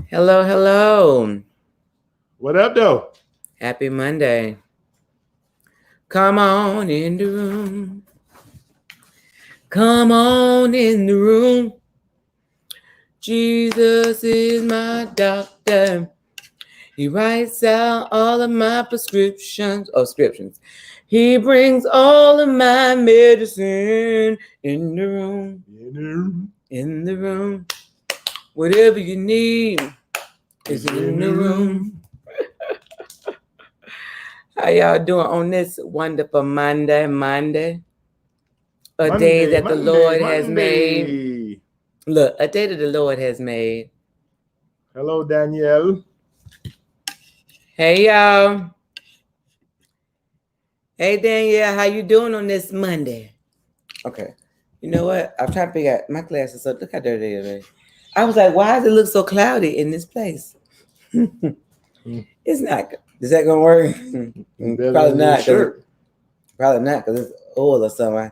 Hello, hello. What up, though? Happy Monday. Come on in the room. Come on in the room. Jesus is my doctor. He writes out all of my prescriptions. He brings all of my medicine in the room. In the room. Whatever you need is in the room. How y'all doing on this wonderful Monday? A day that the Lord has made. Look, a day that the Lord has made. Hello, Danielle. Hey, y'all. Hey, Danielle, how you doing on this Monday? Okay. You know what? I'm trying to figure out my glasses. So look how dirty they are. I was like, why does it look so cloudy in this place? It's not. Is that gonna work? Probably not. Probably not because it's oil or something.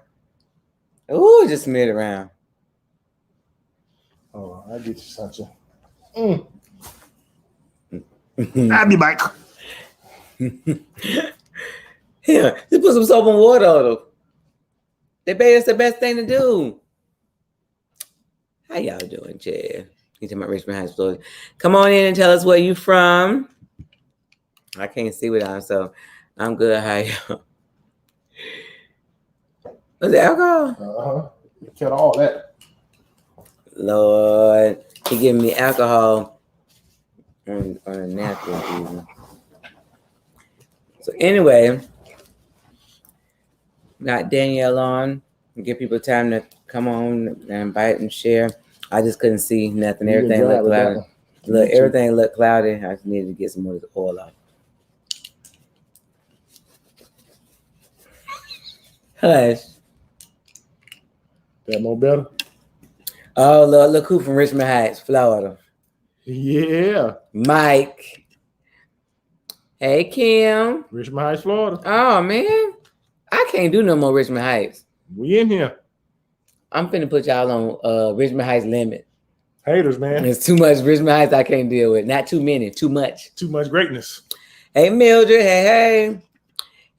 Ooh, just smeared around. Oh, I'll get you something. I'll be back. Here, just put some soap and water on them. They bet it's the best thing to do. How y'all doing, Chad? You talking about Richmond Heights, Florida? Come on in and tell us where you from. I can't see without, so I'm good. How y'all? Was it alcohol? Kill all that. Lord, he giving me alcohol on a napkin. So anyway, got Danielle on. Give people time to come on and invite and share. I just couldn't see nothing. Everything looked cloudy. Look, everything looked cloudy. I just needed to get some more of the oil off. Hush. That more better? Oh, look who from Richmond Heights, Florida. Yeah. Mike. Hey, Kim. Richmond Heights, Florida. Oh, man. I can't do no more Richmond Heights. We in here. I'm finna put y'all on Richmond Heights limit. Haters, man. It's too much Richmond Heights I can't deal with. Not too many. Too much. Too much greatness. Hey, Mildred. Hey.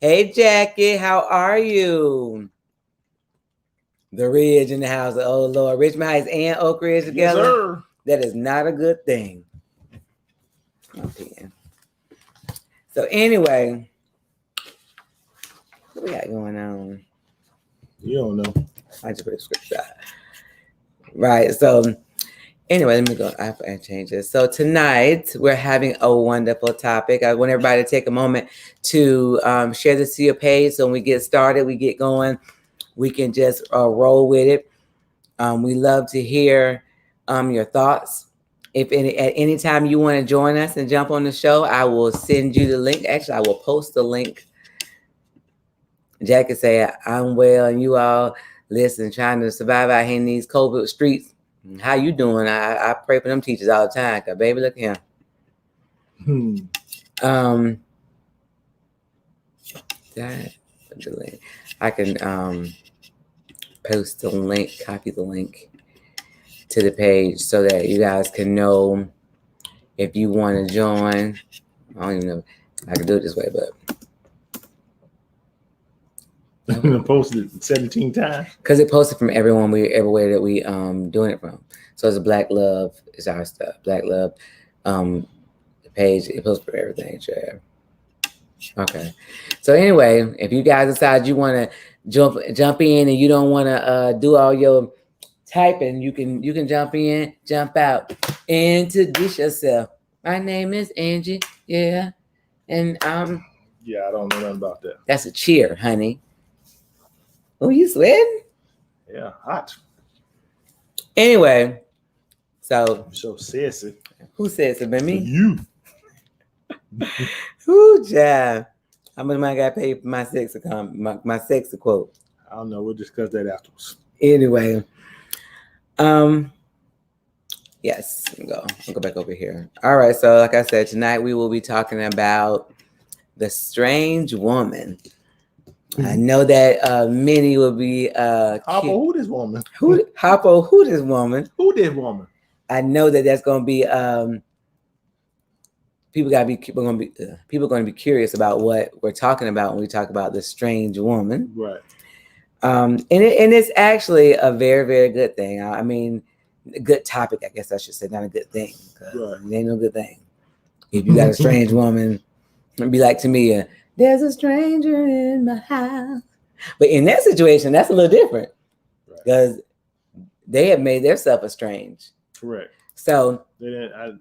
Hey, Jackie. How are you? The Ridge in the house. Oh, Lord. Richmond Heights and Oak Ridge together? Yes, sir. That is not a good thing. Okay. So, anyway, what we got going on? You don't know. I just put a script shot. Right. So, anyway, let me go. I have to change this. So, tonight we're having a wonderful topic. I want everybody to take a moment to share this to your page. So, when we get started, we get going, we can just roll with it. We love to hear your thoughts. If at any time you want to join us and jump on the show, I will send you the link. Actually, I will post the link. Jackie say, I'm well, and you all listen, trying to survive out here in these COVID streets. How you doing? I pray for them teachers all the time. Cause baby, look at him. I can post the link, copy the link to the page so that you guys can know if you want to join. I don't even know if I can do it this way, but posted 17 times. Because it posted from everywhere that we doing it from. So it's Black Love is our stuff. Black Love the page, it posts for everything, Chad. Okay. So anyway, if you guys decide you want to jump in and you don't want to do all your typing, you can jump in, jump out, introduce yourself. My name is Angie. Yeah. And yeah, I don't know nothing about that. That's a cheer, honey. Oh, you sweating? Yeah, hot. Anyway, so sassy. Who says it? But me? You. Who, Jeff? How much money I got paid for my sexy quote? I don't know. We'll discuss that afterwards. Anyway, yes, I'll go back over here. All right, so like I said, tonight we will be talking about the strange woman. I know that many will be Hoppo, who this woman? Hoppo, who this woman? Who this woman? I know that that's going to be people going to be curious about what we're talking about when we talk about the strange woman. Right. And it's actually a very, very good thing. I mean, a good topic, I guess I should say, not a good thing. Right. It ain't no good thing. If you got a strange woman, it'd be like to me, there's a stranger in my house. But in that situation, that's a little different because they have made themselves estranged. Correct. So I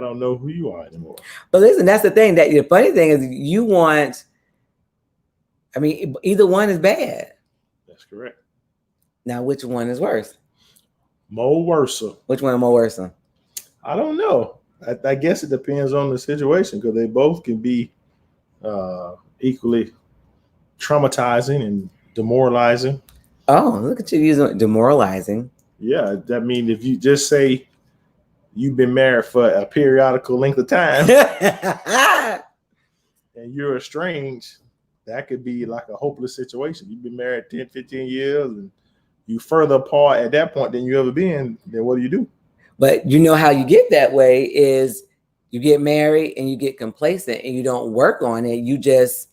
don't know who you are anymore. But listen, that's the thing. That the funny thing is, either one is bad. That's correct. Now, which one is worse? More worse. Which one is more worse? I don't know. I guess it depends on the situation because they both can be equally traumatizing and demoralizing. Oh, look at you using demoralizing. Yeah, that means if you just say you've been married for a periodical length of time and you're estranged, that could be like a hopeless situation. You've been married 10, 15 years and you further apart at that point than you ever been, then what do? But you know how you get that way is you get married and you get complacent and you don't work on it. You just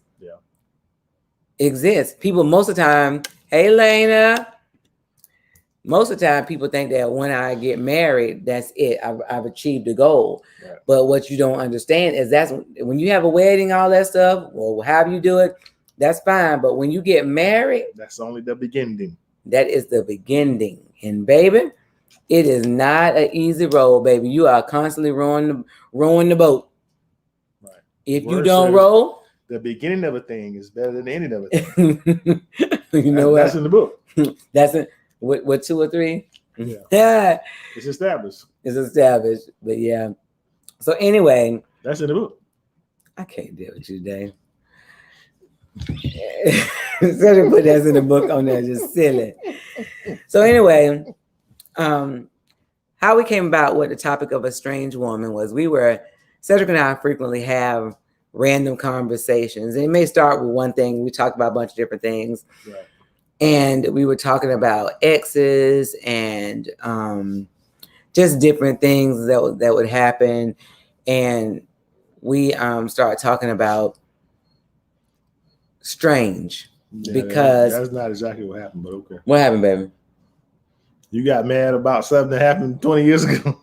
exist. People most of the time, hey, Lena. Most of the time, people think that when I get married, that's it. I've achieved the goal. Right. But what you don't understand is that's when you have a wedding, all that stuff, or however you do it, that's fine. But when you get married, that's only the beginning. That is the beginning. And baby, it is not an easy road, baby. You are constantly rowing the boat. Right. If you don't row, the beginning of a thing is better than the ending of a thing. You know what? That's in the book. That's it. What 2 or 3? Yeah. It's established. But yeah. So anyway. That's in the book. I can't deal with you today. Instead of put that in the book on there, just silly. So anyway, how we came about what the topic of a strange woman was, Cedric and I frequently have random conversations. And it may start with one thing. We talk about a bunch of different things. Right. And we were talking about exes and just different things that would happen. And we started talking about strange because that's not exactly what happened, but okay. What happened, baby? You got mad about something that happened 20 years ago.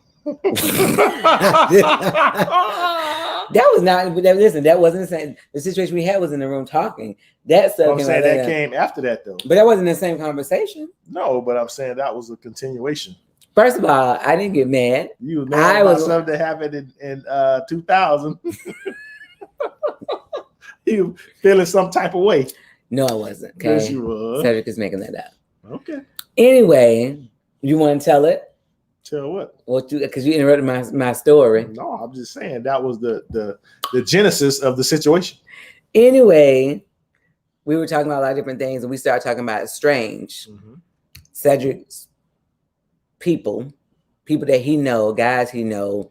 That was not. Listen, that wasn't the same. The situation we had was in the room talking. That stuff. I'm saying that came after that, though. But that wasn't the same conversation. No, but I'm saying that was a continuation. First of all, I didn't get mad. You was mad about something that happened in 2000. You feeling some type of way? No, I wasn't. Okay? Yes, you was. Cedric is making that up. Okay. Anyway, you want to tell it? Tell what? Because you interrupted my story. No, I'm just saying that was the genesis of the situation. Anyway, we were talking about a lot of different things, and we started talking about strange. Mm-hmm. Cedric's people that he know, guys he know,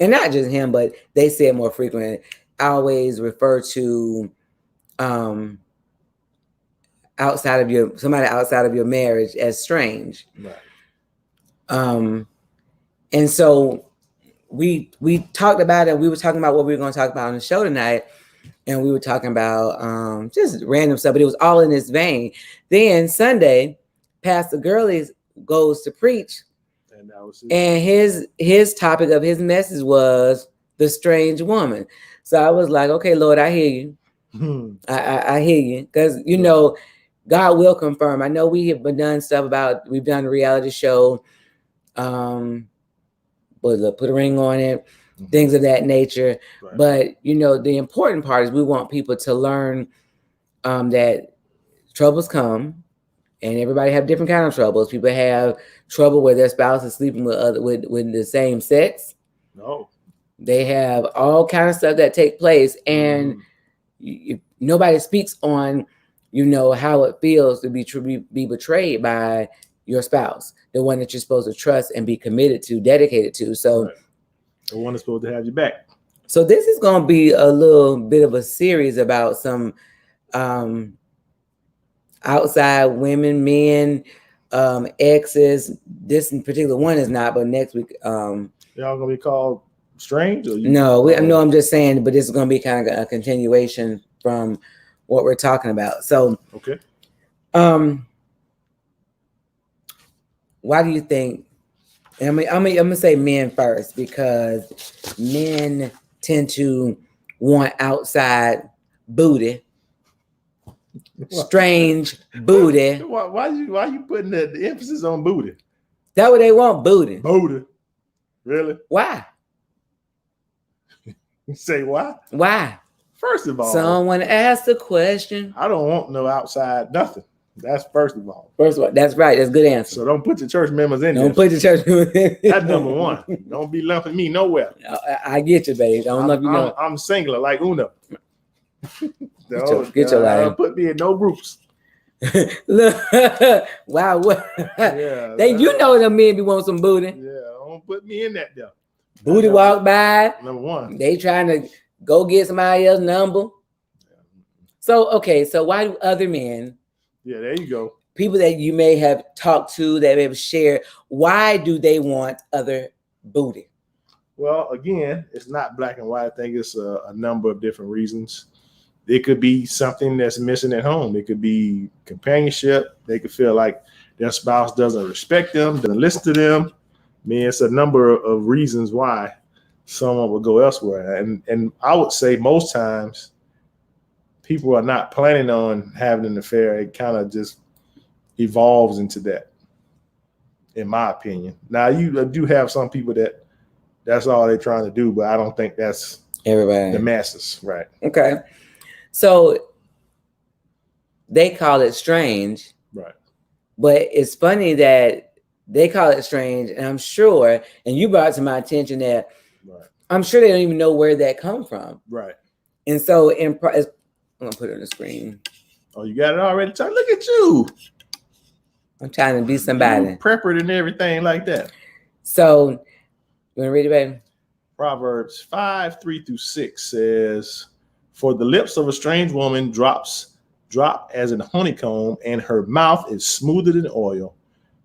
and not just him, but they say it more frequently. I always refer to somebody outside of your marriage as strange. Right. And so we talked about it. We were talking about what we were going to talk about on the show tonight. And we were talking about just random stuff, but it was all in this vein. Then Sunday, Pastor Gurley goes to preach. And his topic of his message was the strange woman. So I was like, okay, Lord, I hear you. I hear you. Because, you know, God will confirm. I know we have done stuff we've done a reality show. Put a ring on it, things of that nature. Right. But, you know, the important part is we want people to learn that troubles come, and everybody have different kind of troubles. People have trouble where their spouse is sleeping with the same sex. No. They have all kind of stuff that take place, and nobody speaks on, you know, how it feels to be betrayed by your spouse, the one that you're supposed to trust and be committed to, dedicated to. So right. The one that's supposed to have your back. So this is going to be a little bit of a series about some outside women, men, exes. This in particular one is not, but next week. Y'all going to be called strange? Or you, No, no, I'm just saying, but this is going to be kind of a continuation from what we're talking about. So, okay. Why do you think? I'm gonna say men first because men tend to want outside booty, strange booty. Why you putting the emphasis on booty? That's what they want, booty. Booty, really? Why? You say why? Why? First of all, someone asked the question. I don't want no outside nothing. That's first of all. First of all, that's right. That's a good answer. So don't put your church members in there. Don't put your church members in. That's number one. Don't be lumping me nowhere. I get you, babe. Don't lump you know. I'm singular like Uno. Get your life. Don't put me in no groups. Look, wow, what? Yeah, you know them men be wanting some booty. Yeah, don't put me in that there. Booty walk by. Number one. They trying to go get somebody else's number. So okay, so why do other men? Yeah, there you go. People that you may have talked to, that may have shared, why do they want other booty? Well, again, it's not black and white. I think it's a number of different reasons. It could be something that's missing at home. It could be companionship. They could feel like their spouse doesn't respect them, doesn't listen to them. I mean, it's a number of reasons why someone would go elsewhere. And I would say most times people are not planning on having an affair. It kind of just evolves into that, in my opinion. Now, you do have some people that's all they're trying to do, but I don't think that's everybody, the masses, right? Okay. So they call it strange. Right. But it's funny that they call it strange, and I'm sure, and you brought to my attention that right. I'm sure they don't even know where that come from. Right. And so I'm gonna put it on the screen. Oh, you got it already? Look at you. I'm trying to be somebody. You preppered and everything like that. So you want to read it, baby? Proverbs 5:3-6 says, "For the lips of a strange woman drop as an honeycomb, and her mouth is smoother than oil.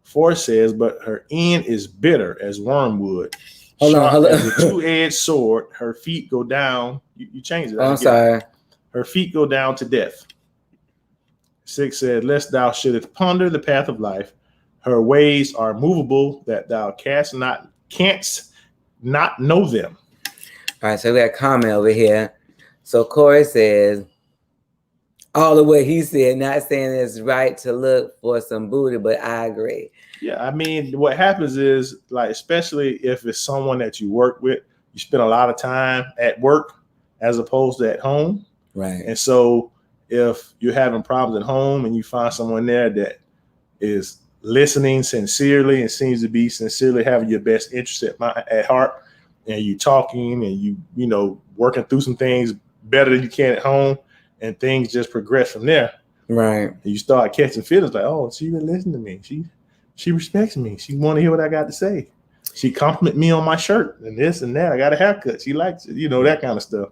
4 says, but her end is bitter as wormwood. Hold on. As a two-edged sword, her feet go down." You changed it. I'm sorry. Her feet go down to death. 6 said, "Lest thou shouldest ponder the path of life. Her ways are movable, that thou canst not know them." All right, so we got a comment over here. So Corey says, all of what he said, not saying it's right to look for some booty, but I agree. Yeah, I mean, what happens is, like, especially if it's someone that you work with, you spend a lot of time at work as opposed to at home. Right. And so if you're having problems at home and you find someone there that is listening sincerely and seems to be sincerely having your best interest at heart, and you talking and you know, working through some things better than you can at home, and things just progress from there. Right. And you start catching feelings like, oh, she really listened to me. She respects me. She want to hear what I got to say. She complimented me on my shirt and this and that. I got a haircut. She likes it, you know, that kind of stuff.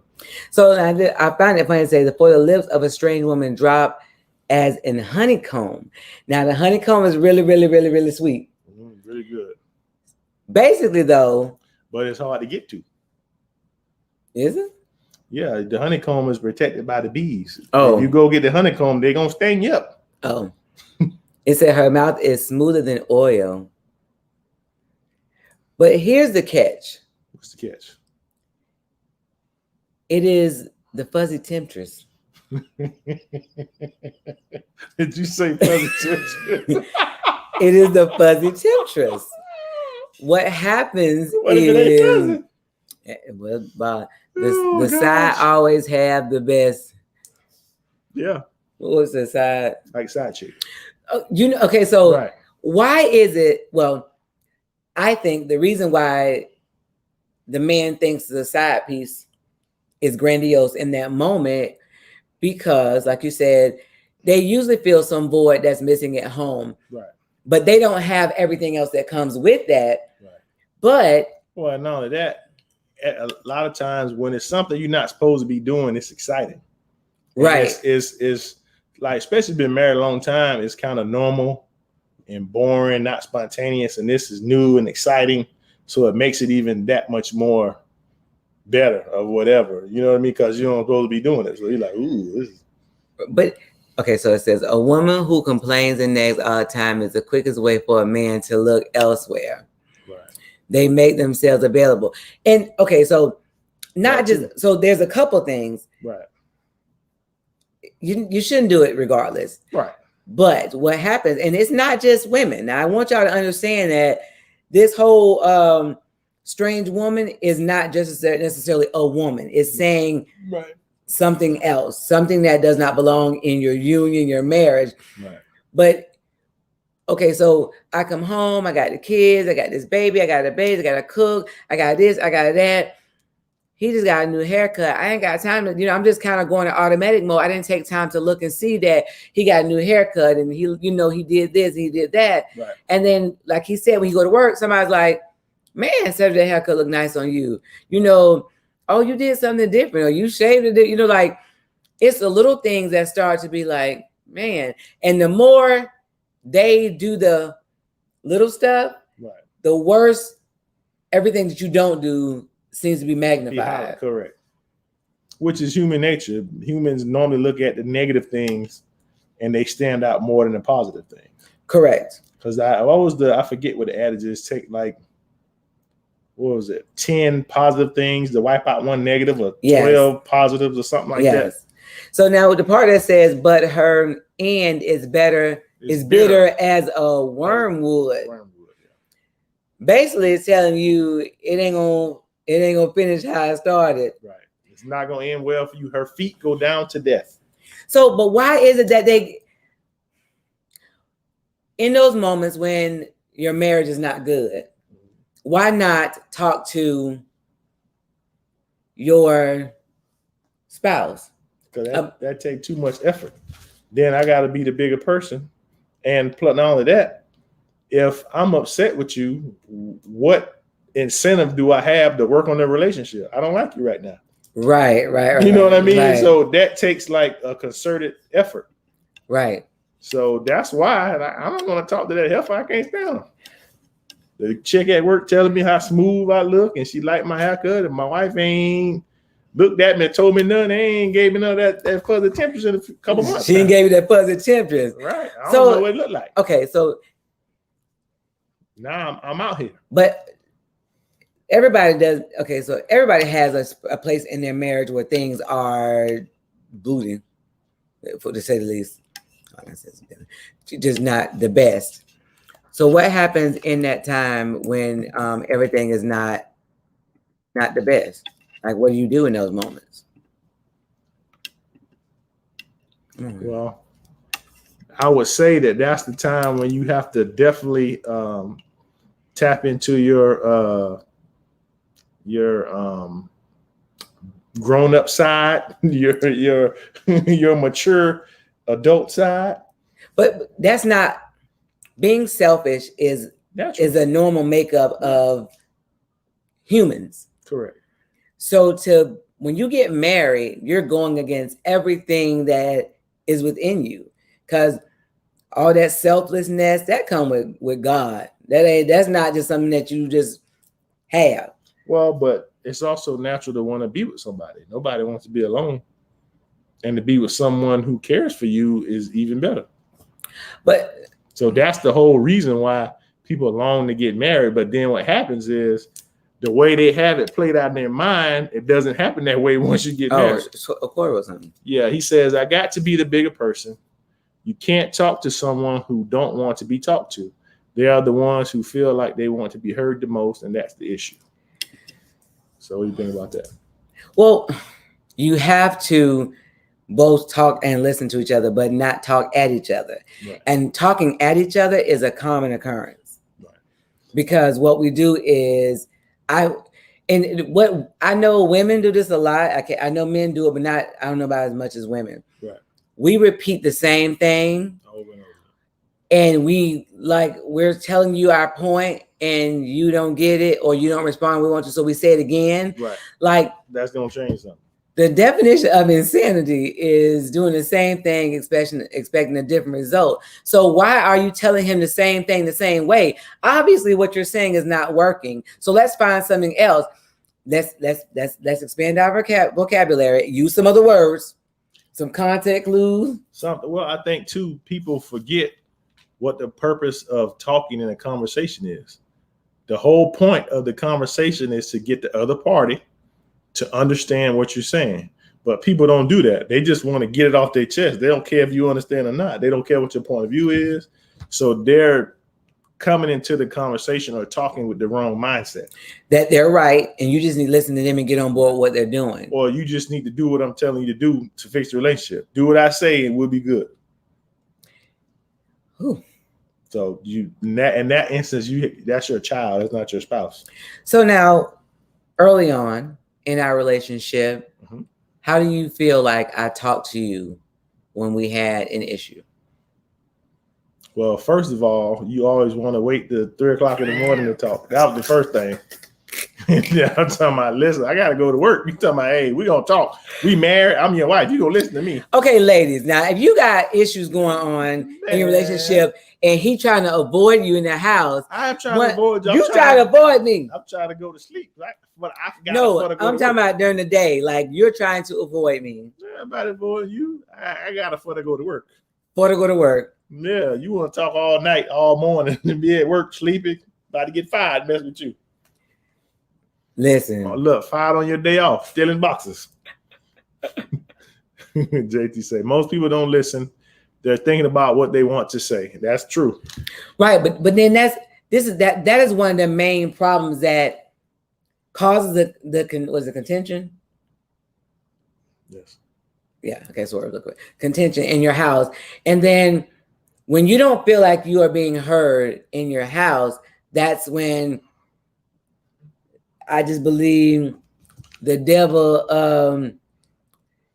So I find it funny to say, "For the lips of a strange woman drop as in honeycomb." Now the honeycomb is really, really, really, really sweet. Really good. Basically, though, but it's hard to get to. Is it? Yeah, the honeycomb is protected by the bees. Oh, if you go get the honeycomb, they're gonna sting you up. Oh, it said her mouth is smoother than oil. But here's the catch. What's the catch? It is the fuzzy temptress. Did you say fuzzy temptress? It is the fuzzy temptress. What happens is, well, the side always have the best. Yeah. What was the side? Like side chick. You know, okay, so right. Why is it? Well, I think the reason why the man thinks the side piece is grandiose in that moment, because, like you said, they usually feel some void that's missing at home. Right. But they don't have everything else that comes with that. Right. But well, not only that, a lot of times when it's something you're not supposed to be doing, it's exciting. Right. It's like, especially been married a long time, it's kind of normal and boring, not spontaneous. And this is new and exciting. So it makes it even that much more better or whatever. You know what I mean? Because you don't supposed to be doing it. So you're like, ooh, this is. But okay, so it says a woman who complains and nags all the time is the quickest way for a man to look elsewhere. Right. They make themselves available. And okay, so not just so there's a couple things. Right. You shouldn't do it regardless. Right. But what happens, and it's not just women. Now I want y'all to understand that this whole strange woman is not just necessarily a woman. It's saying Right. something else, something that does not belong in your union, your marriage. Right. But okay, so I come home, I got the kids, I got this baby, I got a baby, I got to cook, I got this, I got that. He just got a new haircut. I ain't got time to, I'm just kind of going to automatic mode. I didn't take time to look and see that he got a new haircut and he did this, he did that. Right. And then, like he said, when you go to work, somebody's like, man, Saturday haircut look nice on you. Oh, you did something different, or you shaved it. Like it's the little things that start to be like, man. And the more they do the little stuff, right, the worse everything that you don't do seems to be magnified. Correct. Which is human nature. Humans normally look at the negative things and they stand out more than the positive things. Correct. Because I forget what the adage is, take like, what was it, 10 positive things to wipe out one negative, or 12 positives or something like that. So now the part that says, but her end is bitter as a wormwood. Basically, it's telling you it ain't gonna finish how it started. Right. It's not gonna end well for you. Her feet go down to death. So, but why is it that they, in those moments when your marriage is not good, why not talk to your spouse? Because that takes too much effort. Then I got to be the bigger person. And not only that, if I'm upset with you, what incentive do I have to work on the relationship? I don't like you right now. Right. You know what I mean? Right. So that takes like a concerted effort. Right. So that's why I'm going to talk to that heifer. I can't stand him. The chick at work telling me how smooth I look, and she liked my haircut, and my wife ain't looked at me and told me nothing. They ain't gave me none of that fuzzy temptress in a couple months. She ain't gave you that fuzzy temptress. Right. I don't know what it looked like. Okay, so now I'm out here. But everybody does. Okay, so everybody has a place in their marriage where things are booting, to say the least. Just not the best. So what happens in that time when everything is not the best? Like, what do you do in those moments? Well, I would say that's the time when you have to definitely tap into your grown-up side, your mature adult side. But that's not, being selfish is a normal makeup of humans. Correct. So when you get married, you're going against everything that is within you, because all that selflessness that comes with God. That's not just something that you just have. Well, but it's also natural to want to be with somebody. Nobody wants to be alone, and to be with someone who cares for you is even better. But so that's the whole reason why people long to get married. But then what happens is, the way they have it played out in their mind, it doesn't happen that way once you get married. Of course, something. Yeah, he says, I got to be the bigger person. You can't talk to someone who don't want to be talked to. They are the ones who feel like they want to be heard the most, and that's the issue. So what do you think about that? Well, you have to both talk and listen to each other, but not talk at each other. Right. And talking at each other is a common occurrence. Right. Because what we do is, what I know women do this a lot. I know men do it, but I don't know about as much as women. Right. We repeat the same thing over and over. And we're telling you our point and you don't get it or you don't respond. We want to, so we say it again. Right. Like, that's gonna change something. The definition of insanity is doing the same thing, expecting a different result. So why are you telling him the same thing the same way? Obviously, what you're saying is not working. So let's find something else. let's expand our vocabulary. Use some other words, some context clues. Something. Well, I think too, people forget what the purpose of talking in a conversation is. The whole point of the conversation is to get the other party to understand what you're saying. But people don't do that. They just want to get it off their chest. They don't care if you understand or not. They don't care what your point of view is. So they're coming into the conversation or talking with the wrong mindset. That they're right, and you just need to listen to them and get on board with what they're doing. Or you just need to do what I'm telling you to do to fix the relationship. Do what I say and we'll be good. Ooh. So in that instance, that's your child. That's not your spouse. So now, early on in our relationship, how do you feel like I talked to you when we had an issue? Well, first of all, you always want to wait till 3 o'clock in the morning to talk. That was the first thing. Yeah, I'm talking about, listen, I got to go to work. You talking about, hey, we going to talk. We married. I'm your wife. You going to listen to me. Okay, ladies. Now, if you got issues going on in your relationship and he trying to avoid you in the house. I'm trying to avoid you. You try to avoid me. I'm trying to go to sleep. Right? But I forgot. No, I'm talking about during the day. Like, you're trying to avoid me. Yeah, I'm about to avoid you. I got to go to work. For to go to work. Yeah, you want to talk all night, all morning, and be at work sleeping, about to get fired, mess with you. Listen. Oh, look, fired on your day off, stealing boxes. JT say, most people don't listen. They're thinking about what they want to say. That's true. Right, but then that is one of the main problems that causes the contention? Yes. Yeah, okay, so contention in your house. And then when you don't feel like you are being heard in your house, that's when I just believe the devil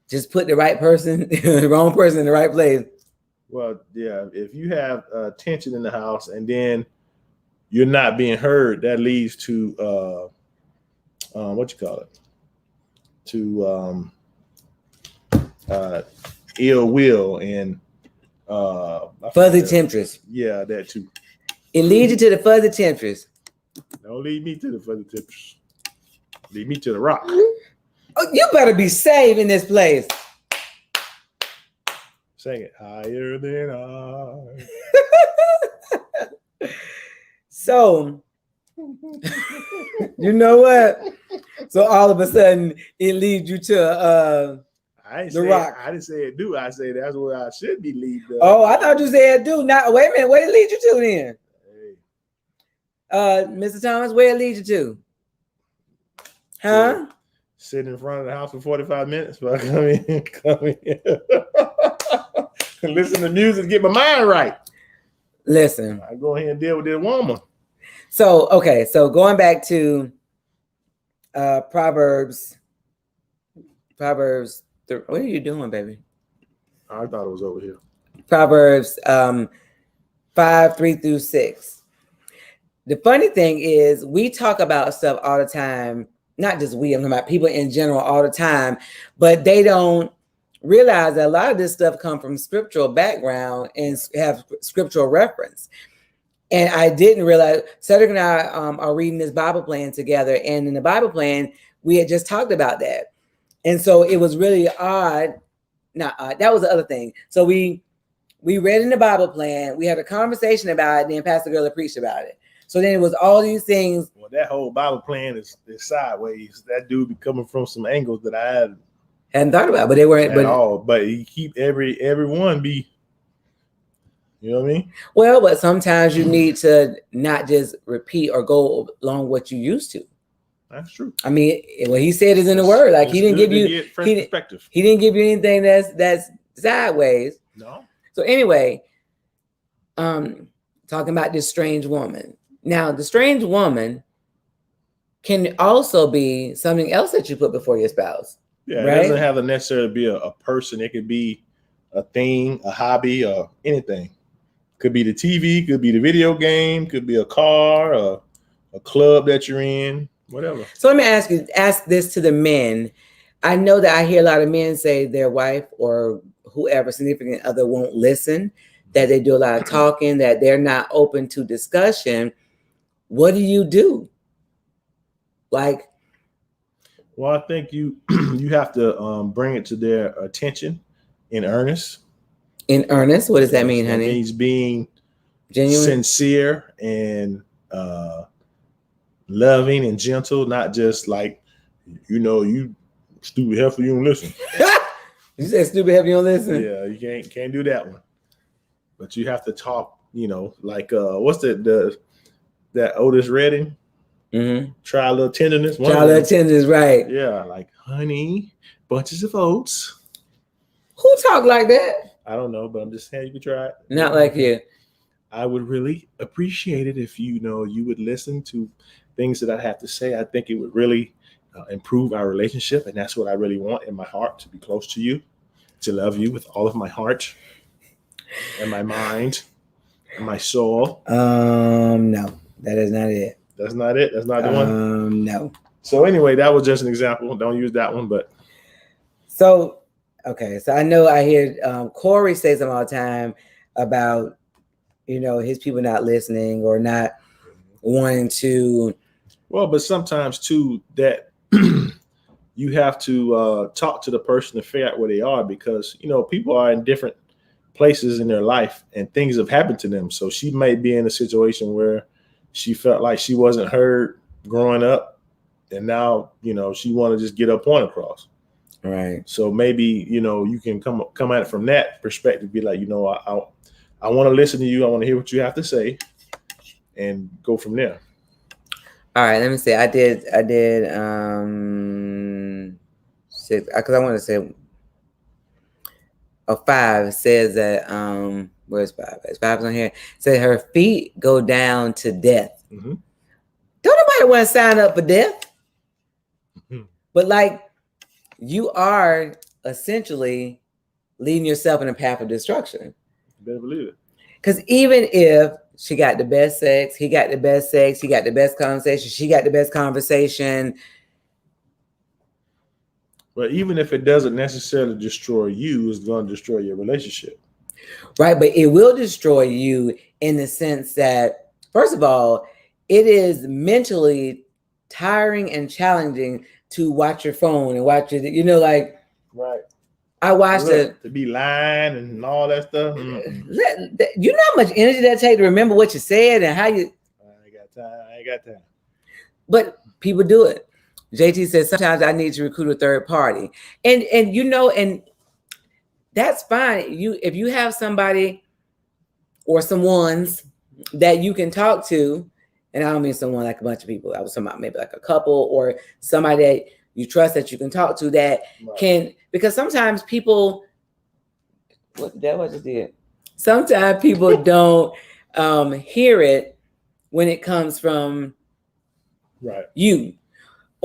just put the right person, the wrong person in the right place. Well, yeah, if you have tension in the house and then you're not being heard, that leads to what you call it? To ill will and fuzzy temptress. Yeah, that too. It leads you to the fuzzy temptress. Don't lead me to the fuzzy temptress. Lead me to the rock. Oh, you better be saved in this place. Sing it. Higher than I. So, you know what? So all of a sudden, it leads you to the rock. I didn't say it do. I say that's where I should be leading. Oh, I thought you said do. Not wait a minute. Where did it lead you to then? Hey. Mr. Thomas, where it lead you to? Huh? Sit in front of the house for 45 minutes, but I come in. Listen to music, get my mind right. Listen. I go ahead and deal with this woman. So, okay. So going back to Proverbs. What are you doing, baby? I thought it was over here. Proverbs 5:3-6. The funny thing is we talk about stuff all the time. Not just we, I'm talking about people in general all the time, but they don't realize that a lot of this stuff comes from scriptural background and have scriptural reference. And I didn't realize, Cedric and I are reading this Bible plan together. And in the Bible plan, we had just talked about that. And so it was really odd. Not odd. That was the other thing. So we read in the Bible plan, we had a conversation about it, and then Pastor Girl preached about it. So then it was all these things. Well, that whole Bible plan is sideways. That dude be coming from some angles that I hadn't thought about, but they weren't at all. But he keep everyone be, you know what I mean? Well, but sometimes you need to not just repeat or go along what you used to. That's true. I mean, what he said is in the word. Like he didn't give you perspective. He didn't give you anything that's sideways. No. So anyway, talking about this strange woman. Now, the strange woman can also be something else that you put before your spouse. Yeah, right? It doesn't have to necessarily be a person. It could be a thing, a hobby, or anything. Could be the TV, could be the video game, could be a car, a club that you're in, whatever. So let me ask this to the men. I know that I hear a lot of men say their wife or whoever, significant other, won't listen, that they do a lot of talking, that they're not open to discussion. What do you do? Like, Well, I think you you have to bring it to their attention in earnest. In earnest, what does that mean, That honey? means being Genuine. sincere and loving and gentle, not just like, you stupid heifer, you don't listen. You said stupid heavy on listen. Yeah, you can't do that one. But you have to talk, like what's that Otis Redding? Mm-hmm. Try a little tenderness. Child attendance, right? Yeah, like honey, bunches of oats. Who talk like that? I don't know, but I'm just saying you could try it. Not like you. I would really appreciate it if you would listen to things that I have to say. I think it would really improve our relationship, and that's what I really want in my heart, to be close to you, to love you with all of my heart and my mind and my soul. No, that is not it. That's not it. That's not the one. No. So anyway, that was just an example. Don't use that one, but so okay. So I know I hear Corey say something all the time about his people not listening or not wanting to. Well, but sometimes too that you have to talk to the person to figure out where they are, because people are in different places in their life and things have happened to them. So she may be in a situation where she felt like she wasn't heard growing up, and now she want to just get her point across. Right. So maybe you can come at it from that perspective. Be like, I want to listen to you. I want to hear what you have to say, and go from there. All right. Let me see. I did. 6 because I want to say. 5 says that where's 5? It's 5 on here. It says her feet go down to death. Mm-hmm. Don't nobody want to sign up for death. Mm-hmm. But like, you are essentially leading yourself in a path of destruction. You better believe it. Because even if she got the best sex, he got the best sex, he got the best conversation, she got the best conversation. But even if it doesn't necessarily destroy you, it's going to destroy your relationship. Right. But it will destroy you in the sense that, first of all, it is mentally tiring and challenging to watch your phone and watch it, like. Right. I watched it. To be lying and all that stuff. Mm-hmm. You know how much energy that takes to remember what you said and how you. I ain't got time. But people do it. JT says sometimes I need to recruit a third party, and and that's fine. If you have somebody or someone's that you can talk to, and I don't mean someone like a bunch of people. I was talking about maybe like a couple or somebody that you trust that you can talk to that can, because sometimes people. What I just did. Sometimes people don't hear it when it comes from you.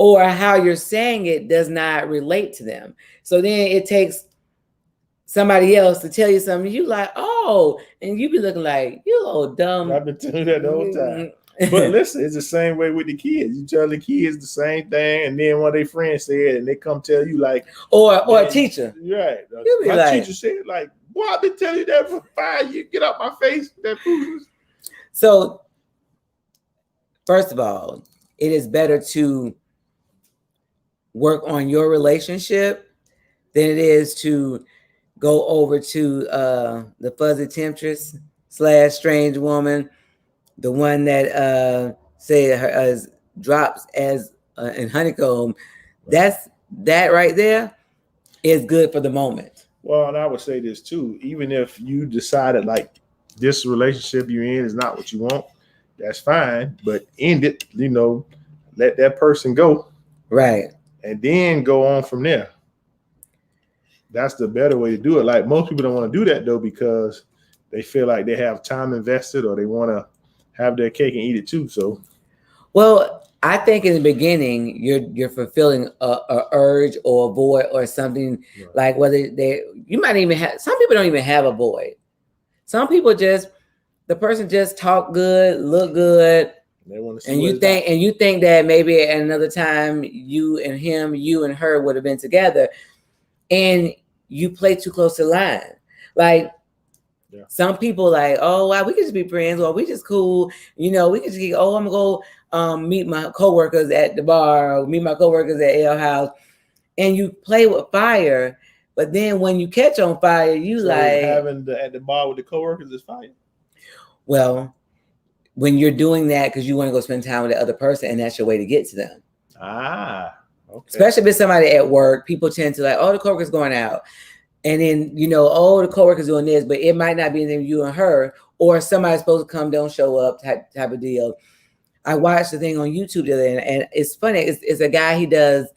Or how you're saying it does not relate to them. So then it takes somebody else to tell you something. You like, oh, and you be looking like, you old dumb. I've been telling you that the whole time. But listen, it's the same way with the kids. You tell the kids the same thing, and then one of their friends said, and they come tell you like, or a teacher. Right. You be my teacher said, like, boy, I've been telling you that for 5 years. Get out my face. That food. So, first of all, it is better to work on your relationship than it is to go over to the fuzzy temptress / strange woman, the one that say her drops as in honeycomb. That right there is good for the moment. Well, and I would say this too, even if you decided like this relationship you're in is not what you want, that's fine, but end it, let that person go. Right. And then go on from there. That's the better way to do it. Like most people don't want to do that though, because they feel like they have time invested or they want to have their cake and eat it too. So, well, I think in the beginning you're fulfilling a urge or a void or something, like whether you might even have, some people don't even have a void. Some people the person just talk good, look good. They want to see and you think that maybe at another time you and him, you and her would have been together, and you play too close to the line. Like Yeah. Some people like, oh, wow, we could just be friends, or we just cool. You know, we could just I'm gonna go meet my coworkers at the bar, or meet my coworkers at Ale House, and you play with fire. But then when you catch on fire, you So like having at the bar with the coworkers is fire. Well, when you're doing that because you want to go spend time with the other person, and that's your way to get to them. Ah, okay. Especially if it's somebody at work, people tend to like, oh, the coworker's going out. And then, oh, the coworker's doing this, but it might not be anything you and her, or somebody's supposed to come, don't show up type of deal. I watched the thing on YouTube the other day, and it's funny. It's a guy, he does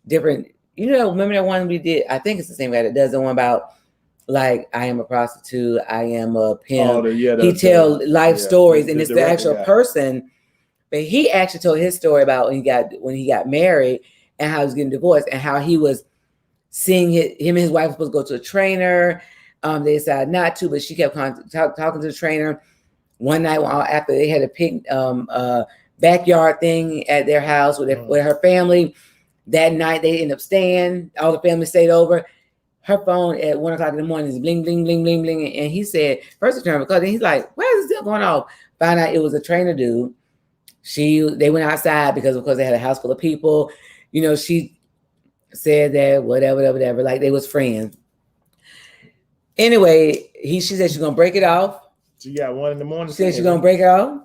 different, remember that one we did? I think it's the same guy that does the one about like, I am a prostitute, I am a pimp. He tells life stories, and it's the actual person. But he actually told his story about when he got married and how he was getting divorced and how he was seeing him and his wife were supposed to go to a trainer. They decided not to, but she kept talking to the trainer. One night after they had a backyard thing at their house with her family, that night they ended up staying. All the family stayed over. Her phone at 1 o'clock in the morning is bling, bling, bling, bling, bling. And he said, first he turned because then he's like, why is this still going off? Found out it was a trainer dude. They went outside because they had a house full of people. She said that whatever, like they was friends. Anyway, she said she's gonna break it off. She got 1 in the morning. She said she's gonna break it off.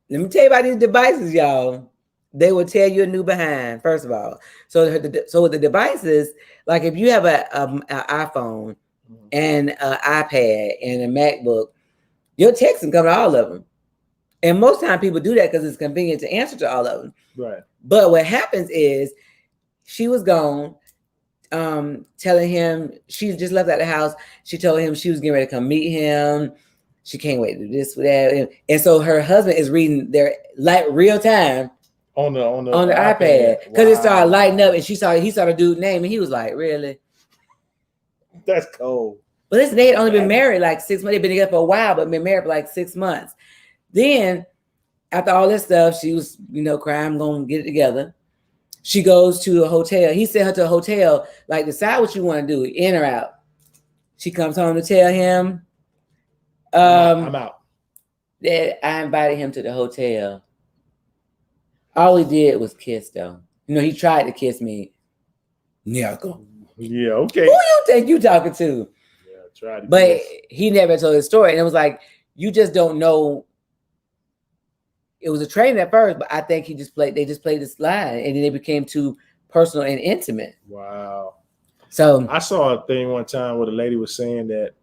Let me tell you about these devices, y'all. They will tell you a new behind, first of all. So with the devices, like if you have an iPhone and an iPad and a MacBook, your text can come to all of them. And most time people do that because it's convenient to answer to all of them. Right. But what happens is she was gone, telling him she just left out the house. She told him she was getting ready to come meet him. She can't wait to do this, that. And so her husband is reading their like real time on the iPad because it started lighting up, and he saw the dude's name, and he was like, "Really? That's cold." But listen, they had only been married like 6 months. They'd been together for a while, but been married for like 6 months. Then, after all this stuff, she was, crying, I'm going to get it together. She goes to a hotel. He sent her to a hotel, like, decide what you want to do, in or out. She comes home to tell him, I'm out. That I invited him to the hotel. All he did was kiss, though. He tried to kiss me. Yeah, okay. Who you think you talking to? Yeah, tried to But he never told his story. And it was like, you just don't know. It was a trainer at first, but I think they just played this line, and then it became too personal and intimate. Wow. So I saw a thing one time where the lady was saying that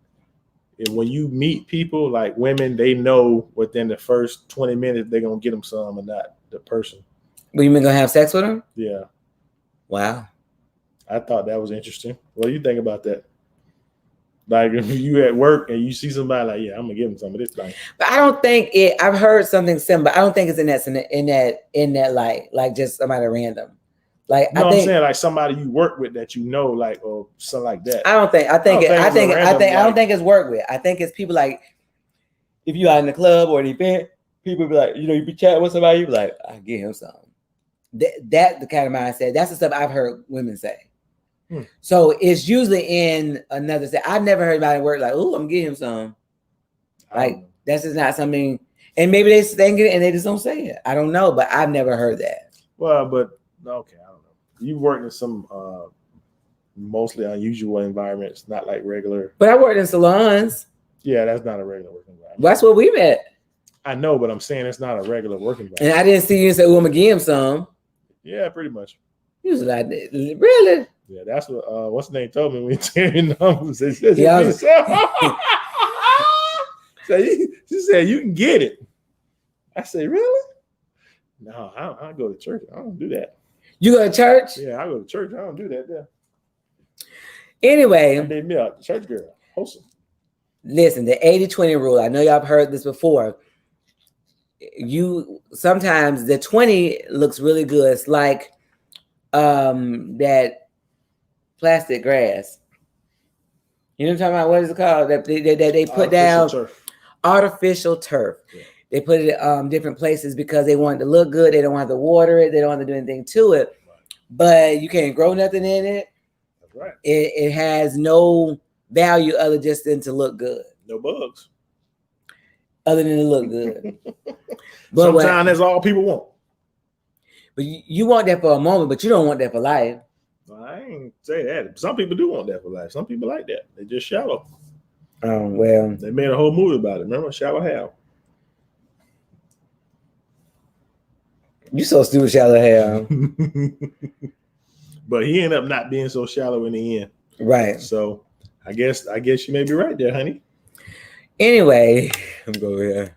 when you meet people, like women, they know within the first 20 minutes they're gonna get them some or not, the person. Well, you mean gonna have sex with them? Yeah. Wow. I thought that was interesting. What do you think about that? Like if you at work and you see somebody like, yeah, I'm gonna give them some of this thing. But I don't think I've heard something similar. I don't think it's in that light, like just somebody random. Like no, I'm saying like somebody you work with that like or something like that. I don't think it's work with. I think it's people like if you are in the club or an event, people be like, you be chatting with somebody, you be like, I give him some. That the kind of mindset. That's the stuff I've heard women say. So it's usually in another set. I've never heard anybody work like, oh, I'm gonna give him some. Like that's just not something. And maybe they think it and they just don't say it. I don't know, but I've never heard that. Well, but okay, I don't know. You worked in some mostly unusual environments, not like regular. But I worked in salons. Yeah, that's not a regular work environment. That's where we met. I know, but I'm saying it's not a regular work environment. And I didn't see you and say, oh, I'm gonna give him some. Yeah, pretty much. He was like, really? Yeah, that's what what's the name told me when he turned numbers. She said, you can get it. I said, really? No, I go to church. I don't do that. You go to church? Yeah, I go to church. I don't do that. Yeah. Anyway. I made me a church girl. Wholesome. Listen, the 80-20 rule. I know y'all have heard this before. Sometimes the 20 looks really good. It's like that plastic grass. You know what I'm talking about? What is it called? That they put down artificial turf. Yeah. They put it different places because they want it to look good. They don't want to water it. They don't want to do anything to it. Right. But you can't grow nothing in it. That's right. It has no value other just than to look good. No bugs. Other than to look good. But sometimes that's all people want. But you want that for a moment, but you don't want that for life. I ain't say that. Some people do want that for life. Some people like that. They just shallow. Well, they made a whole movie about it. Remember Shallow Hal? You so stupid, Shallow Hal. But he ended up not being so shallow in the end. Right. So I guess you may be right there, honey. Anyway, I'm going here.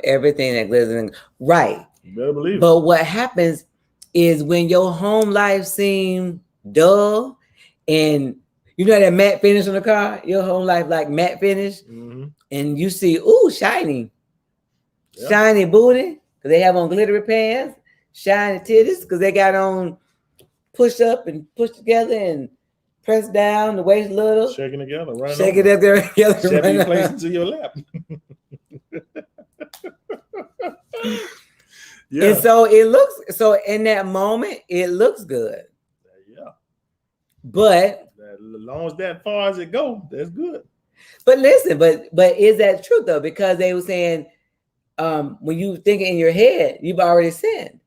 Everything that glitters in, right. You better believe it. But what happens is when your home life seems dull, and you know that matte finish on the car, your home life like matte finish, and you see, ooh, shiny. Yep. Shiny booty, because they have on glittery pants, shiny titties, because they got on push up and push together and press down, the waist little. Shaking together, running Shake it up together. Chevy place into your lap. Yeah. And so it looks, so in that moment, it looks good. Yeah. But as long as that far as it goes, that's good. But listen, but is that true though? Because they were saying, when you think in your head, you've already sinned.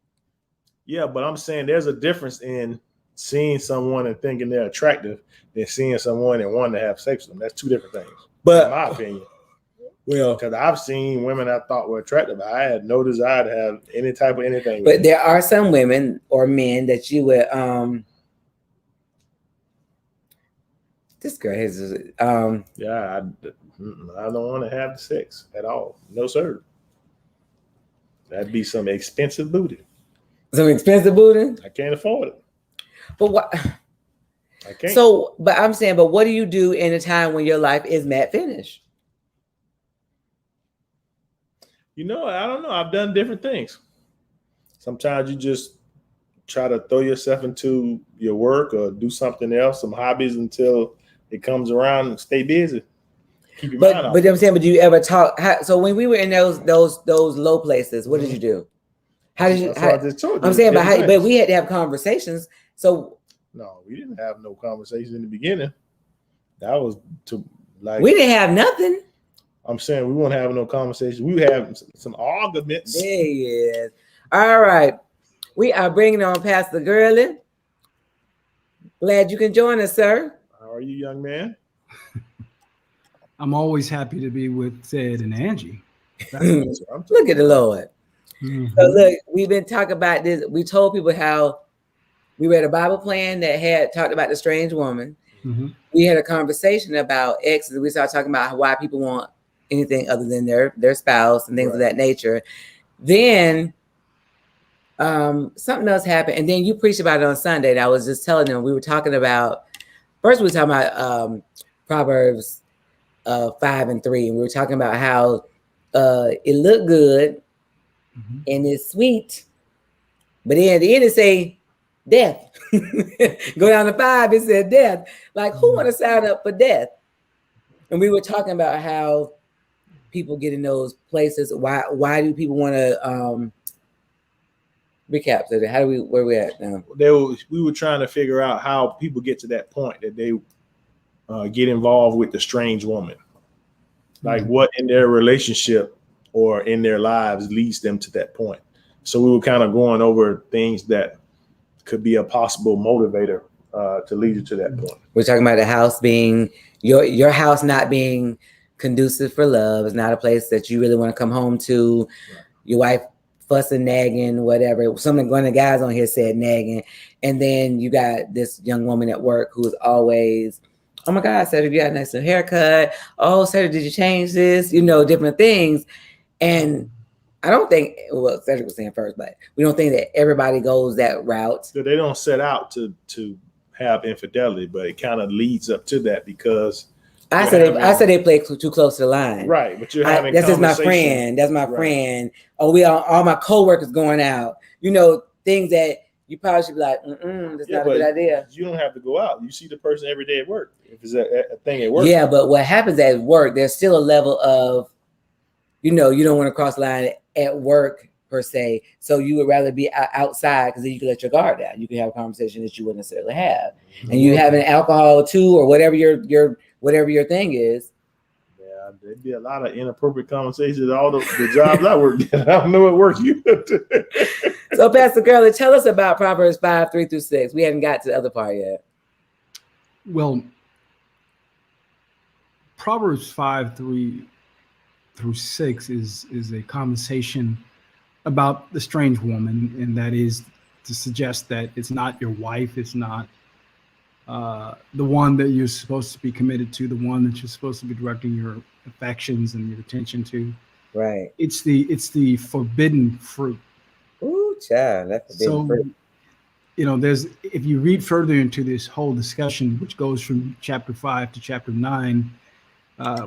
Yeah, but I'm saying there's a difference in seeing someone and thinking they're attractive than seeing someone and wanting to have sex with them. That's two different things, but in my opinion. Well, because I've seen women I thought were attractive. I had no desire to have any type of anything. But there are some women or men that you would this girl is yeah, I don't want to have the sex at all. No, sir. That'd be some expensive booty. Some expensive booty? I can't afford it. But what? I can't. So, but I'm saying, but what do you do in a time when your life is matte finish? You know, I don't know. I've done different things. Sometimes you just try to throw yourself into your work or do something else, some hobbies until it comes around and stay busy. Keep your mind off. But I'm saying, but do you ever talk? So when we were in those low places, what did you do? How did you? I'm saying, but we had to have conversations. So no, we didn't have no conversations in the beginning. That was we didn't have nothing. I'm saying we won't have no conversations. We have some arguments. There he is. All right, we are bringing on Pastor Gurley. Glad you can join us, sir. How are you, young man? I'm always happy to be with Ted and Angie. Look at the Lord. Mm-hmm. So look, we've been talking about this. We told people how we read a Bible plan that had talked about the strange woman. Mm-hmm. We had a conversation about exes. We started talking about why people want anything other than their spouse and things of that nature. Then something else happened, and then you preached about it on Sunday. And I was just telling them, we were talking about, first we were talking about Proverbs 5:3, and we were talking about how it looked good and it's sweet, but then at the end it say death. Go down to 5, it said death. Like, who want to sign up for death? And we were talking about how people get in those places. Why do people want to recap? So where we at now? We were trying to figure out how people get to that point that they get involved with the strange woman. Like what in their relationship or in their lives leads them to that point. So we were kind of going over things that could be a possible motivator to lead you to that point. We're talking about the house being your house not being conducive for love. It's not a place that you really want to come home to. Right. Your wife fussing, nagging, whatever. One of the guys on here said nagging. And then you got this young woman at work who's always, oh my God, Cedric, you got a nice little haircut. Oh, Cedric, did you change this? You know, different things. And I don't think, well, Cedric was saying first, but we don't think that everybody goes that route. So they don't set out to have infidelity, but it kind of leads up to that because I said they play too close to the line. Right, but you're having that's just my friend. That's my friend. Oh, all my coworkers going out. You know, things that you probably should be like, that's not a good idea. You don't have to go out. You see the person every day at work. If it's a thing at work. Yeah, but what happens at work, there's still a level of, you know, you don't want to cross the line at work per se. So you would rather be outside because then you can let your guard down. You can have a conversation that you wouldn't necessarily have. And you having alcohol too, or whatever your thing is. Yeah, there'd be a lot of inappropriate conversations. All the jobs I worked at, I don't know what work you. So, Pastor Gurley, tell us about Proverbs 5:3-6. We haven't got to the other part yet. Well, Proverbs 5:3-6 is a conversation about the strange woman, and that is to suggest that it's not your wife, it's not the one that you're supposed to be committed to, the one that you're supposed to be directing your affections and your attention to. Right. It's the forbidden fruit. Ooh, child, that's forbidden fruit. If you read further into this whole discussion, which goes from chapter 5 to chapter 9,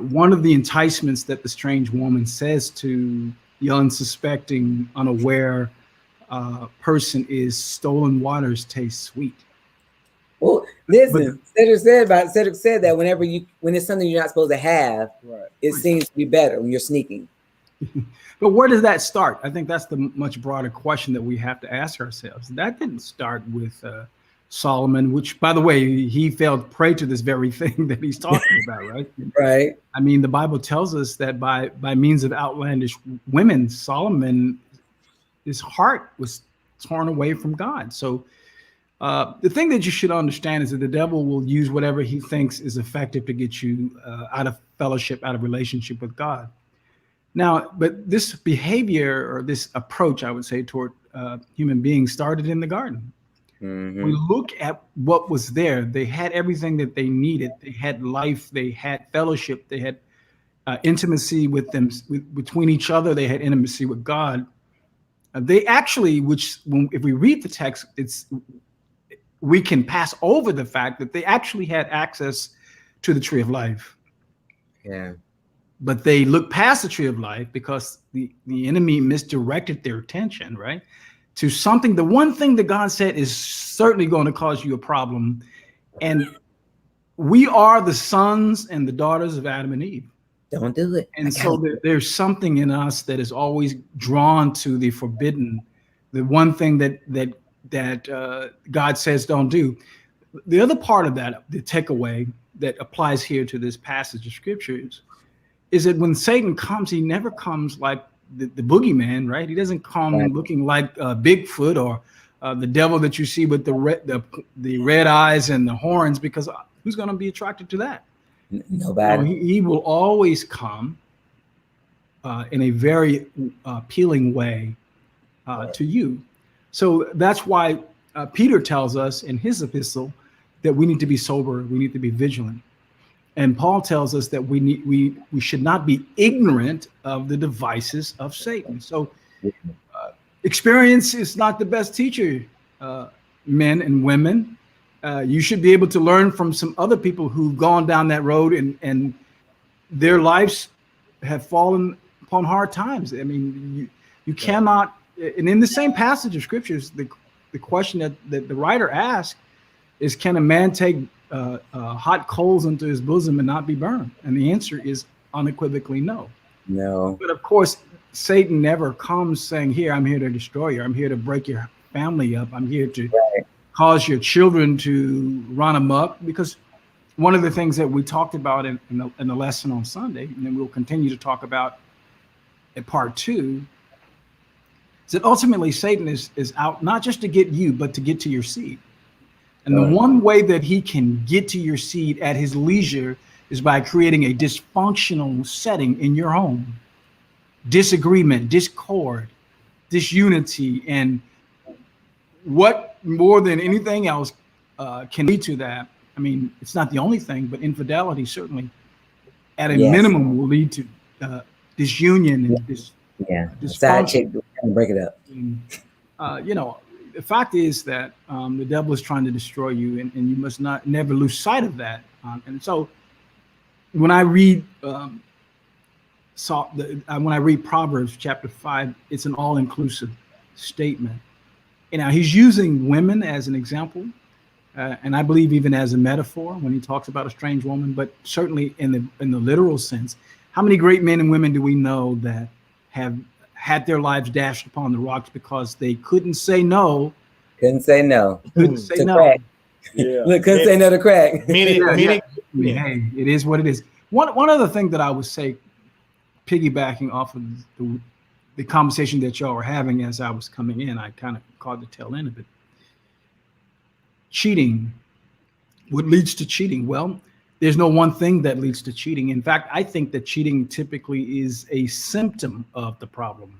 one of the enticements that the strange woman says to the unsuspecting, unaware person is stolen waters taste sweet. Well, listen, Cedric said that when it's something you're not supposed to have, Right. It seems to be better when you're sneaking. But where does that start? I think that's the much broader question that we have to ask ourselves. That didn't start with Solomon, which, by the way, he fell prey to this very thing that he's talking about, right? Right. I mean, the Bible tells us that by means of outlandish women, Solomon, his heart was torn away from God. So the thing that you should understand is that the devil will use whatever he thinks is effective to get you out of fellowship, out of relationship with God. Now, but this behavior or this approach, I would say, toward human beings started in the garden. Mm-hmm. We look at what was there. They had everything that they needed. They had life. They had fellowship. They had intimacy with them, between each other. They had intimacy with God. They actually, if we read the text, we can pass over the fact that they actually had access to the tree of life. Yeah. But they looked past the tree of life because the enemy misdirected their attention, right, to something. The one thing that God said is certainly going to cause you a problem. And we are the sons and the daughters of Adam and Eve. Don't do it. And so there's something in us that is always drawn to the forbidden, the one thing that God says don't do. The other part of that, the takeaway that applies here to this passage of scriptures, is that when Satan comes, he never comes like the boogeyman, right? He doesn't come looking like Bigfoot or the devil that you see with the red eyes and the horns, because who's going to be attracted to that? Nobody. He will always come in a very appealing way to you. So that's why Peter tells us in his epistle that we need to be sober, we need to be vigilant. And Paul tells us that we should not be ignorant of the devices of Satan. So experience is not the best teacher, men and women. You should be able to learn from some other people who've gone down that road and their lives have fallen upon hard times. I mean, you cannot, and in the same passage of scriptures, the question that the writer asked is, can a man take hot coals into his bosom and not be burned? And the answer is unequivocally no. No. But of course, Satan never comes saying, here, I'm here to destroy you. I'm here to break your family up. I'm here to cause your children to run amok. Because one of the things that we talked about in the lesson on Sunday, and then we'll continue to talk about in part 2, is that ultimately Satan is out not just to get you, but to get to your seed. And the one way that he can get to your seed at his leisure is by creating a dysfunctional setting in your home. Disagreement, discord, disunity, and what more than anything else can lead to that. I mean, it's not the only thing, but infidelity certainly at a minimum will lead to disunion and dysfunction. Side chick, break it up. And, the fact is that the devil is trying to destroy you, and you must never lose sight of that. And so, when I read Proverbs chapter 5, it's an all-inclusive statement. And now he's using women as an example, and I believe even as a metaphor when he talks about a strange woman. But certainly in the literal sense, how many great men and women do we know that have had their lives dashed upon the rocks because they couldn't say no. Couldn't say no. Couldn't say To no. crack. Yeah. Look, couldn't say no to crack. Many, Yeah, many. yeah. I mean, hey, it is what it is. One other thing that I would say, piggybacking off of the conversation that y'all were having as I was coming in, I kind of caught the tail end of it. Cheating. What leads to cheating? Well, there's no one thing that leads to cheating. In fact, I think that cheating typically is a symptom of the problem.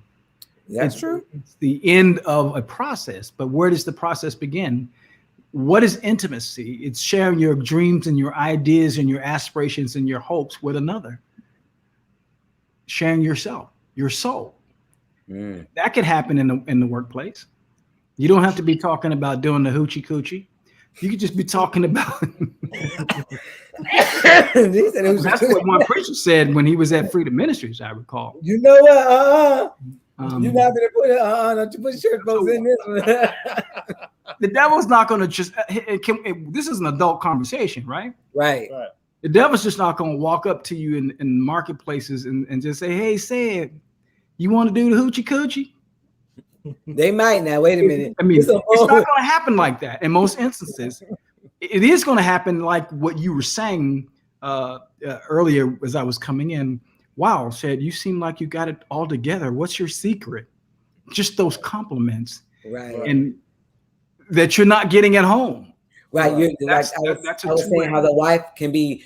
That's true. It's the end of a process. But where does the process begin? What is intimacy? It's sharing your dreams and your ideas and your aspirations and your hopes with another. Sharing yourself, your soul. That could happen in the workplace. You don't have to be talking about doing the hoochie coochie. You could just be talking about. That's what one preacher said when he was at Freedom Ministries, I recall. You know what? You're not gonna put it. Don't you put church folks in this one? The devil's not gonna just. This is an adult conversation, right? Right. The devil's just not gonna walk up to you in marketplaces and just say, "Hey, say, you want to do the hoochie coochie?" They might now. Wait a minute. I mean, it's not going to happen like that in most instances. It is going to happen like what you were saying earlier as I was coming in. Wow, said, you seem like you got it all together. What's your secret? Just those compliments. Right. And that you're not getting at home. Right. You're, that's, like that's I was saying how the wife can be,